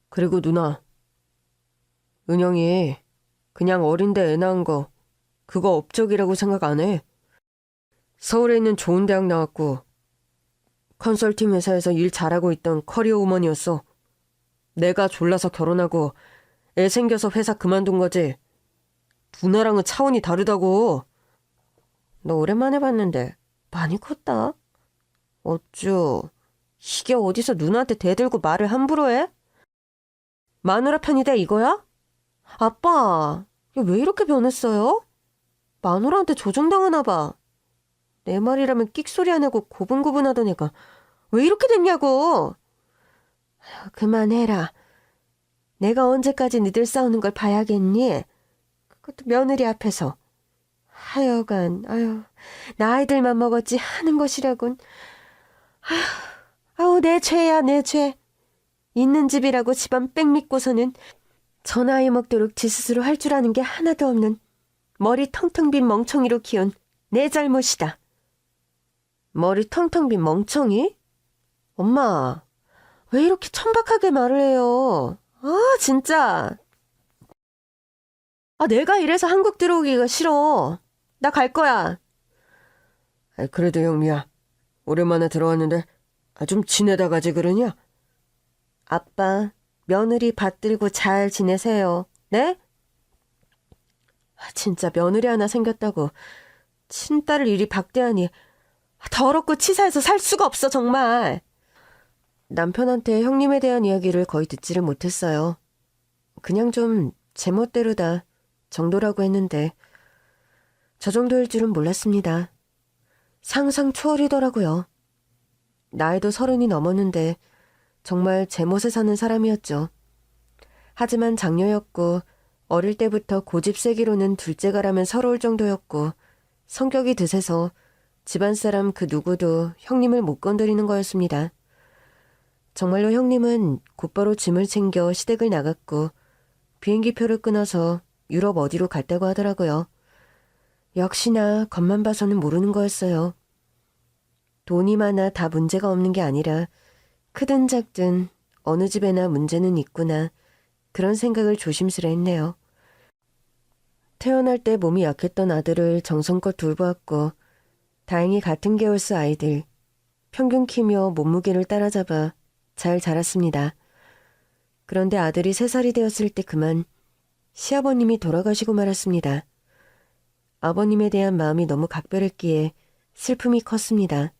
그리고 누나, 은영이 그냥 어린데 애 낳은 거 그거 업적이라고 생각 안 해. 서울에 있는 좋은 대학 나왔고 컨설팅 회사에서 일 잘하고 있던 커리어 우먼이었어. 내가 졸라서 결혼하고 애 생겨서 회사 그만둔 거지. 누나랑은 차원이 다르다고. 너 오랜만에 봤는데 많이 컸다. 어쭈, 이게 어디서 누나한테 대들고 말을 함부로 해? 마누라 편이다 이거야? 아빠, 왜 이렇게 변했어요? 마누라한테 조종당하나 봐. 내 말이라면 끽소리 안 하고 고분고분하던 애가 왜 이렇게 됐냐고. 그만해라. 내가 언제까지 니들 싸우는 걸 봐야겠니? 그것도 며느리 앞에서. 하여간 아유 나이들만 먹었지 하는 것이라곤. 아우 내 죄야 내 죄. 있는 집이라고 집안 빽 믿고서는 저 나이 먹도록 지 스스로 할 줄 아는 게 하나도 없는 머리 텅텅 빈 멍청이로 키운 내 잘못이다. 머리 텅텅 빈 멍청이? 엄마, 왜 이렇게 천박하게 말을 해요? 아, 진짜. 아, 내가 이래서 한국 들어오기가 싫어. 나 갈 거야. 그래도 영미야, 오랜만에 들어왔는데 좀 지내다 가지 그러냐? 아빠, 며느리 받들고 잘 지내세요. 네? 진짜 며느리 하나 생겼다고 친딸을 이리 박대하니 더럽고 치사해서 살 수가 없어 정말. 남편한테 형님에 대한 이야기를 거의 듣지를 못했어요. 그냥 좀 제멋대로다 정도라고 했는데 저 정도일 줄은 몰랐습니다. 상상 초월이더라고요. 나이도 30이 넘었는데 정말 제멋에 사는 사람이었죠. 하지만 장녀였고 어릴 때부터 고집세기로는 둘째가라면 서러울 정도였고 성격이 드세서 집안 사람 그 누구도 형님을 못 건드리는 거였습니다. 정말로 형님은 곧바로 짐을 챙겨 시댁을 나갔고 비행기표를 끊어서 유럽 어디로 갔다고 하더라고요. 역시나 겉만 봐서는 모르는 거였어요. 돈이 많아 다 문제가 없는 게 아니라 크든 작든 어느 집에나 문제는 있구나 그런 생각을 조심스레 했네요. 태어날 때 몸이 약했던 아들을 정성껏 돌보았고 다행히 같은 계열수 아이들 평균 키며 몸무게를 따라잡아 잘 자랐습니다. 그런데 아들이 3살이 되었을 때 그만 시아버님이 돌아가시고 말았습니다. 아버님에 대한 마음이 너무 각별했기에 슬픔이 컸습니다.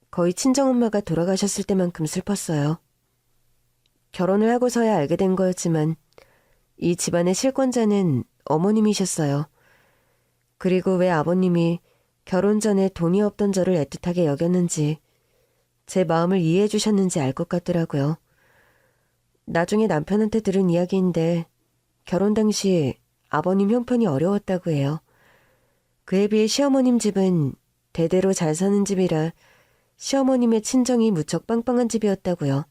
거의 친정엄마가 돌아가셨을 때만큼 슬펐어요. 결혼을 하고서야 알게 된 거였지만 이 집안의 실권자는 어머님이셨어요. 그리고 왜 아버님이 결혼 전에 돈이 없던 저를 애틋하게 여겼는지 제 마음을 이해해 주셨는지 알 것 같더라고요. 나중에 남편한테 들은 이야기인데 결혼 당시 아버님 형편이 어려웠다고 해요. 그에 비해 시어머님 집은 대대로 잘 사는 집이라 시어머님의 친정이 무척 빵빵한 집이었다고요.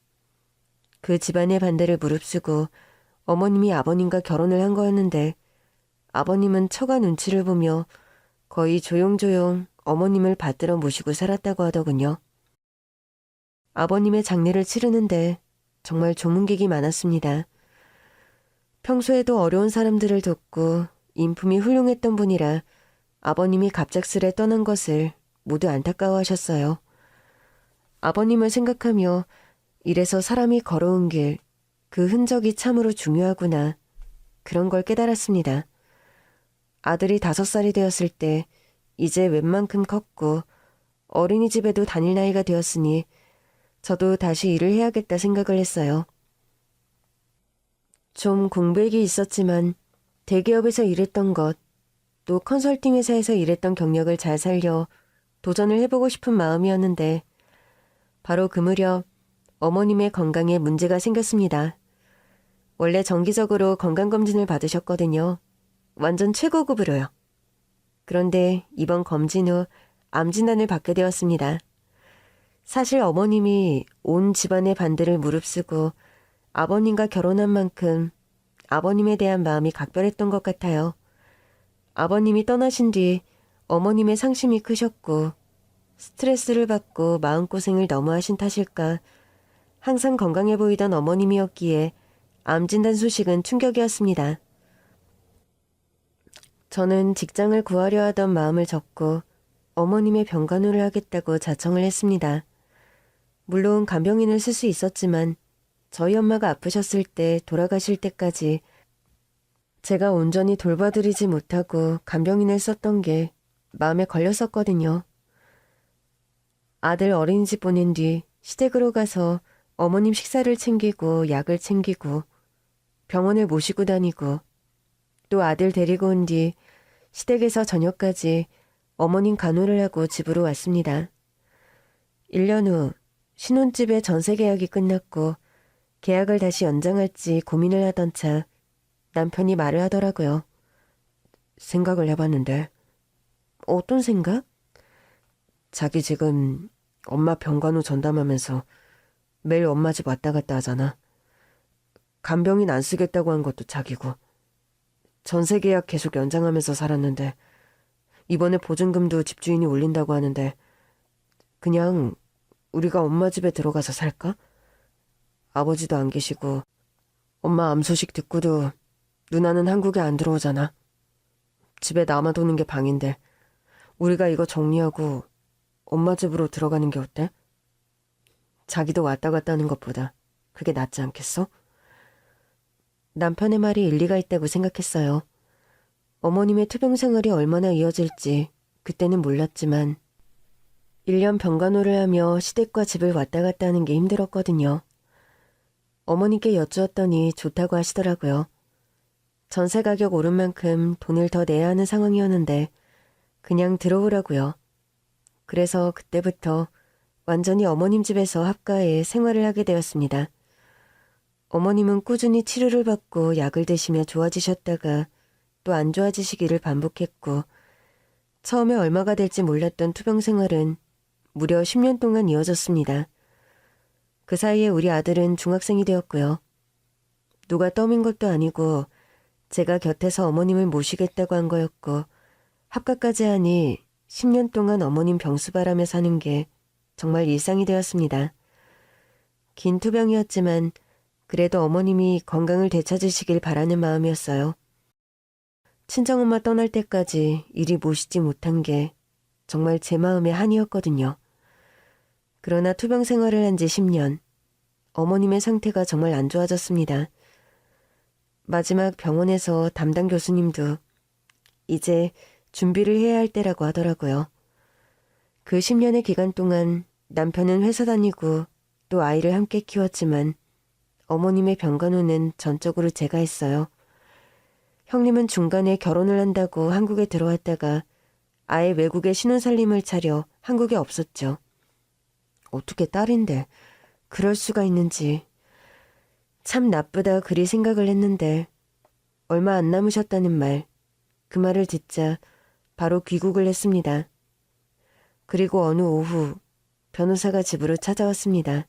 그 집안의 반대를 무릅쓰고 어머님이 아버님과 결혼을 한 거였는데 아버님은 처가 눈치를 보며 거의 조용조용 어머님을 받들어 모시고 살았다고 하더군요. 아버님의 장례를 치르는데 정말 조문객이 많았습니다. 평소에도 어려운 사람들을 돕고 인품이 훌륭했던 분이라 아버님이 갑작스레 떠난 것을 모두 안타까워하셨어요. 아버님을 생각하며 이래서 사람이 걸어온 길, 그 흔적이 참으로 중요하구나. 그런 걸 깨달았습니다. 아들이 5살이 되었을 때 이제 웬만큼 컸고 어린이집에도 다닐 나이가 되었으니 저도 다시 일을 해야겠다 생각을 했어요. 좀 공백이 있었지만 대기업에서 일했던 것, 또 컨설팅 회사에서 일했던 경력을 잘 살려 도전을 해보고 싶은 마음이었는데 바로 그 무렵 어머님의 건강에 문제가 생겼습니다. 원래 정기적으로 건강검진을 받으셨거든요. 완전 최고급으로요. 그런데 이번 검진 후 암 진단을 받게 되었습니다. 사실 어머님이 온 집안의 반대를 무릅쓰고 아버님과 결혼한 만큼 아버님에 대한 마음이 각별했던 것 같아요. 아버님이 떠나신 뒤 어머님의 상심이 크셨고 스트레스를 받고 마음고생을 너무 하신 탓일까 항상 건강해 보이던 어머님이었기에 암 진단 소식은 충격이었습니다. 저는 직장을 구하려 하던 마음을 접고 어머님의 병간호를 하겠다고 자청을 했습니다. 물론 간병인을 쓸 수 있었지만 저희 엄마가 아프셨을 때 돌아가실 때까지 제가 온전히 돌봐드리지 못하고 간병인을 썼던 게 마음에 걸렸었거든요. 아들 어린이집 보낸 뒤 시댁으로 가서 어머님 식사를 챙기고 약을 챙기고 병원을 모시고 다니고 또 아들 데리고 온 뒤 시댁에서 저녁까지 어머님 간호를 하고 집으로 왔습니다. 1년 후 신혼집의 전세 계약이 끝났고 계약을 다시 연장할지 고민을 하던 차 남편이 말을 하더라고요. 생각을 해봤는데. 어떤 생각? 자기 지금 엄마 병간호 전담하면서 매일 엄마 집 왔다 갔다 하잖아. 간병인 안 쓰겠다고 한 것도 자기고. 전세 계약 계속 연장하면서 살았는데 이번에 보증금도 집주인이 올린다고 하는데 그냥 우리가 엄마 집에 들어가서 살까? 아버지도 안 계시고 엄마 암 소식 듣고도 누나는 한국에 안 들어오잖아. 집에 남아도는 게 방인데 우리가 이거 정리하고 엄마 집으로 들어가는 게 어때? 자기도 왔다 갔다 하는 것보다 그게 낫지 않겠어? 남편의 말이 일리가 있다고 생각했어요. 어머님의 투병 생활이 얼마나 이어질지 그때는 몰랐지만 1년 병간호를 하며 시댁과 집을 왔다 갔다 하는 게 힘들었거든요. 어머니께 여쭈었더니 좋다고 하시더라고요. 전세 가격 오른 만큼 돈을 더 내야 하는 상황이었는데 그냥 들어오라고요. 그래서 그때부터 완전히 어머님 집에서 합가해 생활을 하게 되었습니다. 어머님은 꾸준히 치료를 받고 약을 드시며 좋아지셨다가 또 안 좋아지시기를 반복했고 처음에 얼마가 될지 몰랐던 투병 생활은 무려 10년 동안 이어졌습니다. 그 사이에 우리 아들은 중학생이 되었고요. 누가 떠민 것도 아니고 제가 곁에서 어머님을 모시겠다고 한 거였고 합가까지 하니 10년 동안 어머님 병수바라며 사는 게 정말 일상이 되었습니다. 긴 투병이었지만 그래도 어머님이 건강을 되찾으시길 바라는 마음이었어요. 친정엄마 떠날 때까지 이리 모시지 못한 게 정말 제 마음의 한이었거든요. 그러나 투병 생활을 한 지 10년, 어머님의 상태가 정말 안 좋아졌습니다. 마지막 병원에서 담당 교수님도 이제 준비를 해야 할 때라고 하더라고요. 그 10년의 기간 동안 남편은 회사 다니고 또 아이를 함께 키웠지만 어머님의 병간호는 전적으로 제가 했어요. 형님은 중간에 결혼을 한다고 한국에 들어왔다가 아예 외국에 신혼살림을 차려 한국에 없었죠. 어떻게 딸인데 그럴 수가 있는지 참 나쁘다 그리 생각을 했는데 얼마 안 남으셨다는 말, 그 말을 듣자 바로 귀국을 했습니다. 그리고 어느 오후 변호사가 집으로 찾아왔습니다.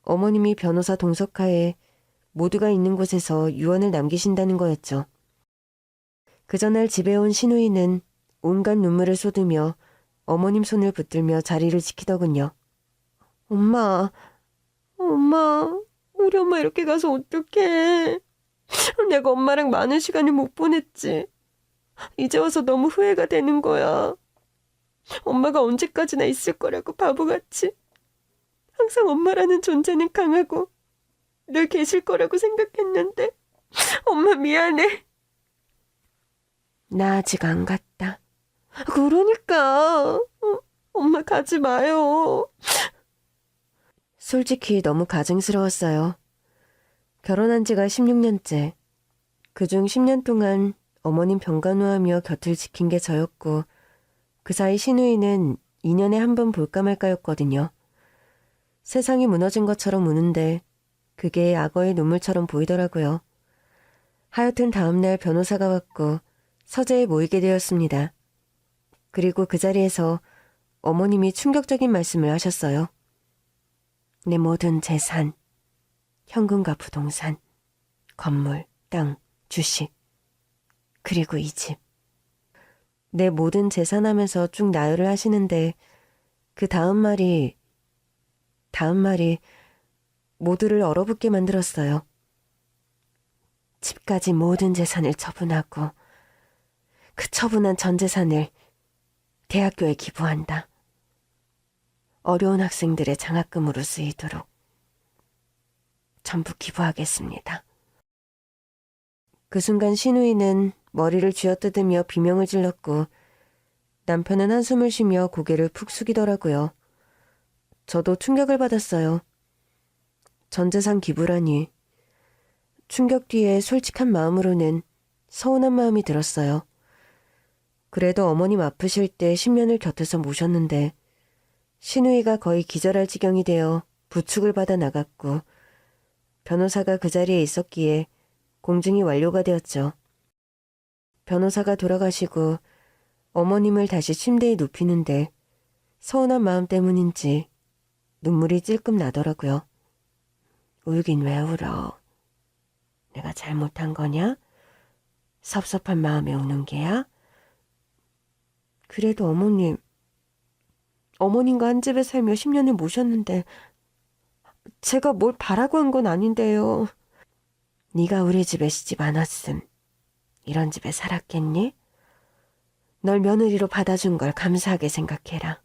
어머님이 변호사 동석하에 모두가 있는 곳에서 유언을 남기신다는 거였죠. 그 전날 집에 온 시누이는 온갖 눈물을 쏟으며 어머님 손을 붙들며 자리를 지키더군요. 엄마, 우리 엄마 이렇게 가서 어떡해. 내가 엄마랑 많은 시간을 못 보냈지. 이제 와서 너무 후회가 되는 거야. 엄마가 언제까지나 있을 거라고 바보같이. 항상 엄마라는 존재는 강하고 늘 계실 거라고 생각했는데 엄마 미안해. 나 아직 안 갔다. 그러니까 엄마 가지 마요. 솔직히 너무 가증스러웠어요. 결혼한 지가 16년째. 그중 10년 동안 어머님 병간호하며 곁을 지킨 게 저였고 그 사이 시누이는 2년에 한 번 볼까 말까였거든요. 세상이 무너진 것처럼 우는데 그게 악어의 눈물처럼 보이더라고요. 하여튼 다음날 변호사가 왔고 서재에 모이게 되었습니다. 그리고 그 자리에서 어머님이 충격적인 말씀을 하셨어요. 내 모든 재산, 현금과 부동산, 건물, 땅, 주식, 그리고 이 집. 내 모든 재산 하면서 쭉 나열을 하시는데 그 다음 말이 모두를 얼어붙게 만들었어요. 집까지 모든 재산을 처분하고 그 처분한 전 재산을 대학교에 기부한다. 어려운 학생들의 장학금으로 쓰이도록 전부 기부하겠습니다. 그 순간 시누이는 머리를 쥐어뜯으며 비명을 질렀고 남편은 한숨을 쉬며 고개를 푹 숙이더라고요. 저도 충격을 받았어요. 전 재산 기부라니. 충격 뒤에 솔직한 마음으로는 서운한 마음이 들었어요. 그래도 어머님 아프실 때 10년을 곁에서 모셨는데 시누이가 거의 기절할 지경이 되어 부축을 받아 나갔고 변호사가 그 자리에 있었기에 공증이 완료가 되었죠. 변호사가 돌아가시고 어머님을 다시 침대에 눕히는데 서운한 마음 때문인지 눈물이 찔끔 나더라고요. 울긴 왜 울어? 내가 잘못한 거냐? 섭섭한 마음에 우는 게야? 그래도 어머님과 한 집에 살며 10년을 모셨는데 제가 뭘 바라고 한 건 아닌데요. 네가 우리 집에 시집 안 왔음 이런 집에 살았겠니? 널 며느리로 받아준 걸 감사하게 생각해라.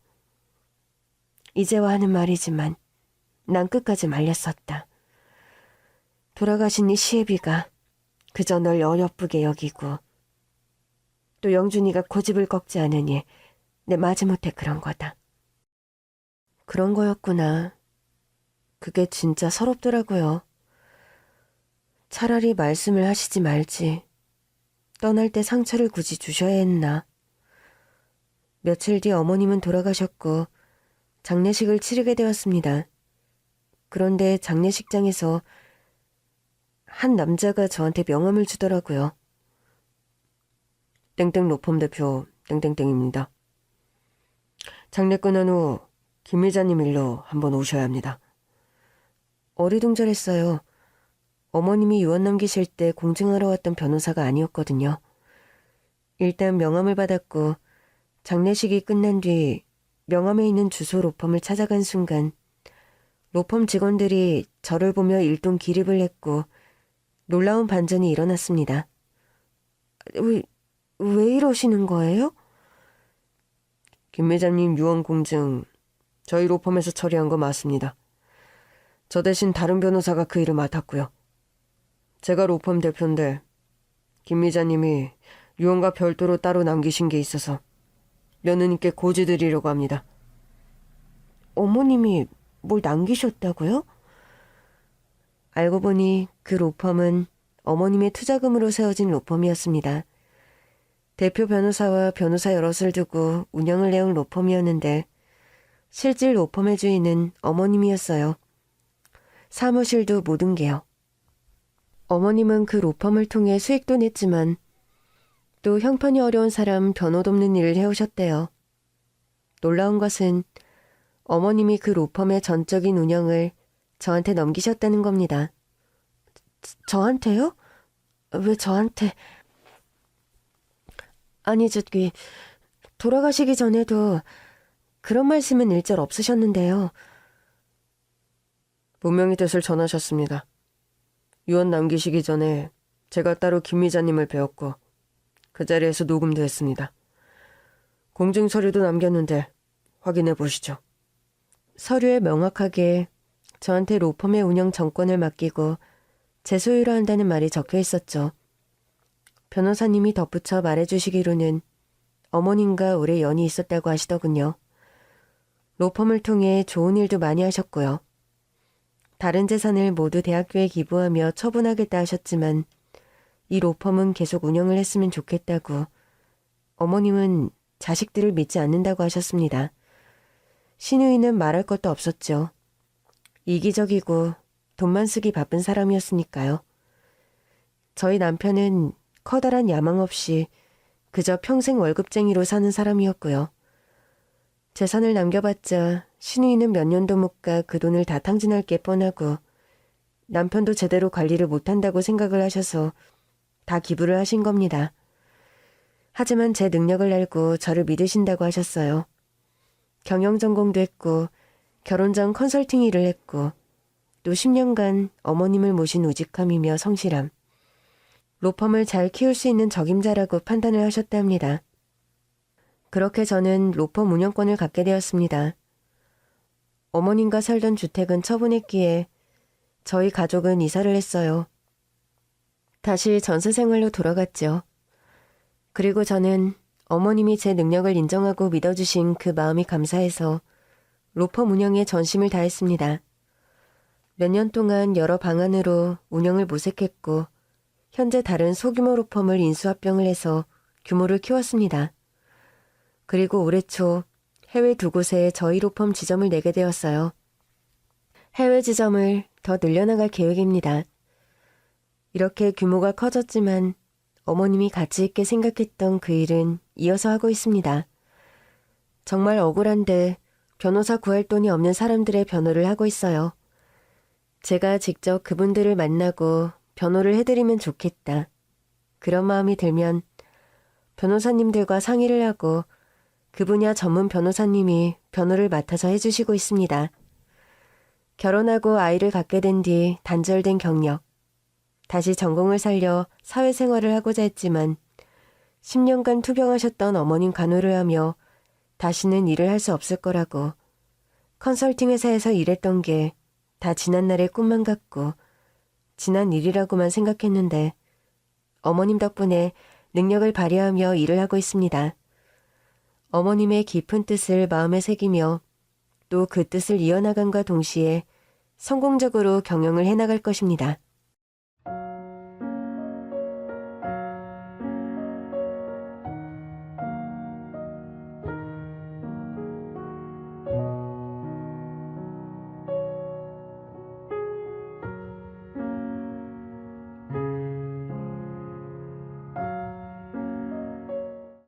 이제와 하는 말이지만 난 끝까지 말렸었다. 돌아가신 이 시애비가 그저 널 어여쁘게 여기고 또 영준이가 고집을 꺾지 않으니 내 마지못해 그런 거다. 그런 거였구나. 그게 진짜 서럽더라고요. 차라리 말씀을 하시지 말지. 떠날 때 상처를 굳이 주셔야 했나. 며칠 뒤 어머님은 돌아가셨고 장례식을 치르게 되었습니다. 그런데 장례식장에서 한 남자가 저한테 명함을 주더라고요. 땡땡 로펌 대표 땡땡땡입니다. 장례 끝난 후 김 회장님 일로 한번 오셔야 합니다. 어리둥절했어요. 어머님이 유언 남기실 때 공증하러 왔던 변호사가 아니었거든요. 일단 명함을 받았고 장례식이 끝난 뒤 명함에 있는 주소 로펌을 찾아간 순간 로펌 직원들이 저를 보며 일동 기립을 했고 놀라운 반전이 일어났습니다. 왜 이러시는 거예요? 김 회장님 유언 공증 저희 로펌에서 처리한 거 맞습니다. 저 대신 다른 변호사가 그 일을 맡았고요. 제가 로펌 대표인데 김 회장님이 유언과 별도로 따로 남기신 게 있어서 며느님께 고지드리려고 합니다. 어머님이 뭘 남기셨다고요? 알고 보니 그 로펌은 어머님의 투자금으로 세워진 로펌이었습니다. 대표 변호사와 변호사 여럿을 두고 운영을 해온 로펌이었는데 실질 로펌의 주인은 어머님이었어요. 사무실도 모든 게요. 어머님은 그 로펌을 통해 수익도 냈지만 또 형편이 어려운 사람 변호 돕는 일을 해오셨대요. 놀라운 것은 어머님이 그 로펌의 전적인 운영을 저한테 넘기셨다는 겁니다. 저한테요? 왜 저한테? 아니, 돌아가시기 전에도 그런 말씀은 일절 없으셨는데요. 분명히 뜻을 전하셨습니다. 유언 남기시기 전에 제가 따로 김 회장님을 배웠고 그 자리에서 녹음도 했습니다. 공증 서류도 남겼는데 확인해 보시죠. 서류에 명확하게 저한테 로펌의 운영 정권을 맡기고 제 소유로 한다는 말이 적혀 있었죠. 변호사님이 덧붙여 말해주시기로는 어머님과 오래 연이 있었다고 하시더군요. 로펌을 통해 좋은 일도 많이 하셨고요. 다른 재산을 모두 대학교에 기부하며 처분하겠다 하셨지만 이 로펌은 계속 운영을 했으면 좋겠다고 어머님은 자식들을 믿지 않는다고 하셨습니다. 신우이는 말할 것도 없었죠. 이기적이고 돈만 쓰기 바쁜 사람이었으니까요. 저희 남편은 커다란 야망 없이 그저 평생 월급쟁이로 사는 사람이었고요. 재산을 남겨봤자 신우이는 몇 년도 못 가 그 돈을 다 탕진할 게 뻔하고 남편도 제대로 관리를 못한다고 생각을 하셔서 다 기부를 하신 겁니다. 하지만 제 능력을 알고 저를 믿으신다고 하셨어요. 경영 전공도 했고 결혼 전 컨설팅 일을 했고 또 10년간 어머님을 모신 우직함이며 성실함. 로펌을 잘 키울 수 있는 적임자라고 판단을 하셨답니다. 그렇게 저는 로펌 운영권을 갖게 되었습니다. 어머님과 살던 주택은 처분했기에 저희 가족은 이사를 했어요. 다시 전세 생활로 돌아갔죠. 그리고 저는 어머님이 제 능력을 인정하고 믿어주신 그 마음이 감사해서 로펌 운영에 전심을 다했습니다. 몇 년 동안 여러 방안으로 운영을 모색했고 현재 다른 소규모 로펌을 인수합병을 해서 규모를 키웠습니다. 그리고 올해 초 해외 2곳에 저희 로펌 지점을 내게 되었어요. 해외 지점을 더 늘려나갈 계획입니다. 이렇게 규모가 커졌지만 어머님이 가치 있게 생각했던 그 일은 이어서 하고 있습니다. 정말 억울한데 변호사 구할 돈이 없는 사람들의 변호를 하고 있어요. 제가 직접 그분들을 만나고 변호를 해드리면 좋겠다. 그런 마음이 들면 변호사님들과 상의를 하고 그 분야 전문 변호사님이 변호를 맡아서 해주시고 있습니다. 결혼하고 아이를 갖게 된 뒤 단절된 경력. 다시 전공을 살려 사회생활을 하고자 했지만 10년간 투병하셨던 어머님 간호를 하며 다시는 일을 할 수 없을 거라고 컨설팅 회사에서 일했던 게 다 지난날의 꿈만 같고 지난 일이라고만 생각했는데 어머님 덕분에 능력을 발휘하며 일을 하고 있습니다. 어머님의 깊은 뜻을 마음에 새기며 또 그 뜻을 이어나감과 동시에 성공적으로 경영을 해나갈 것입니다.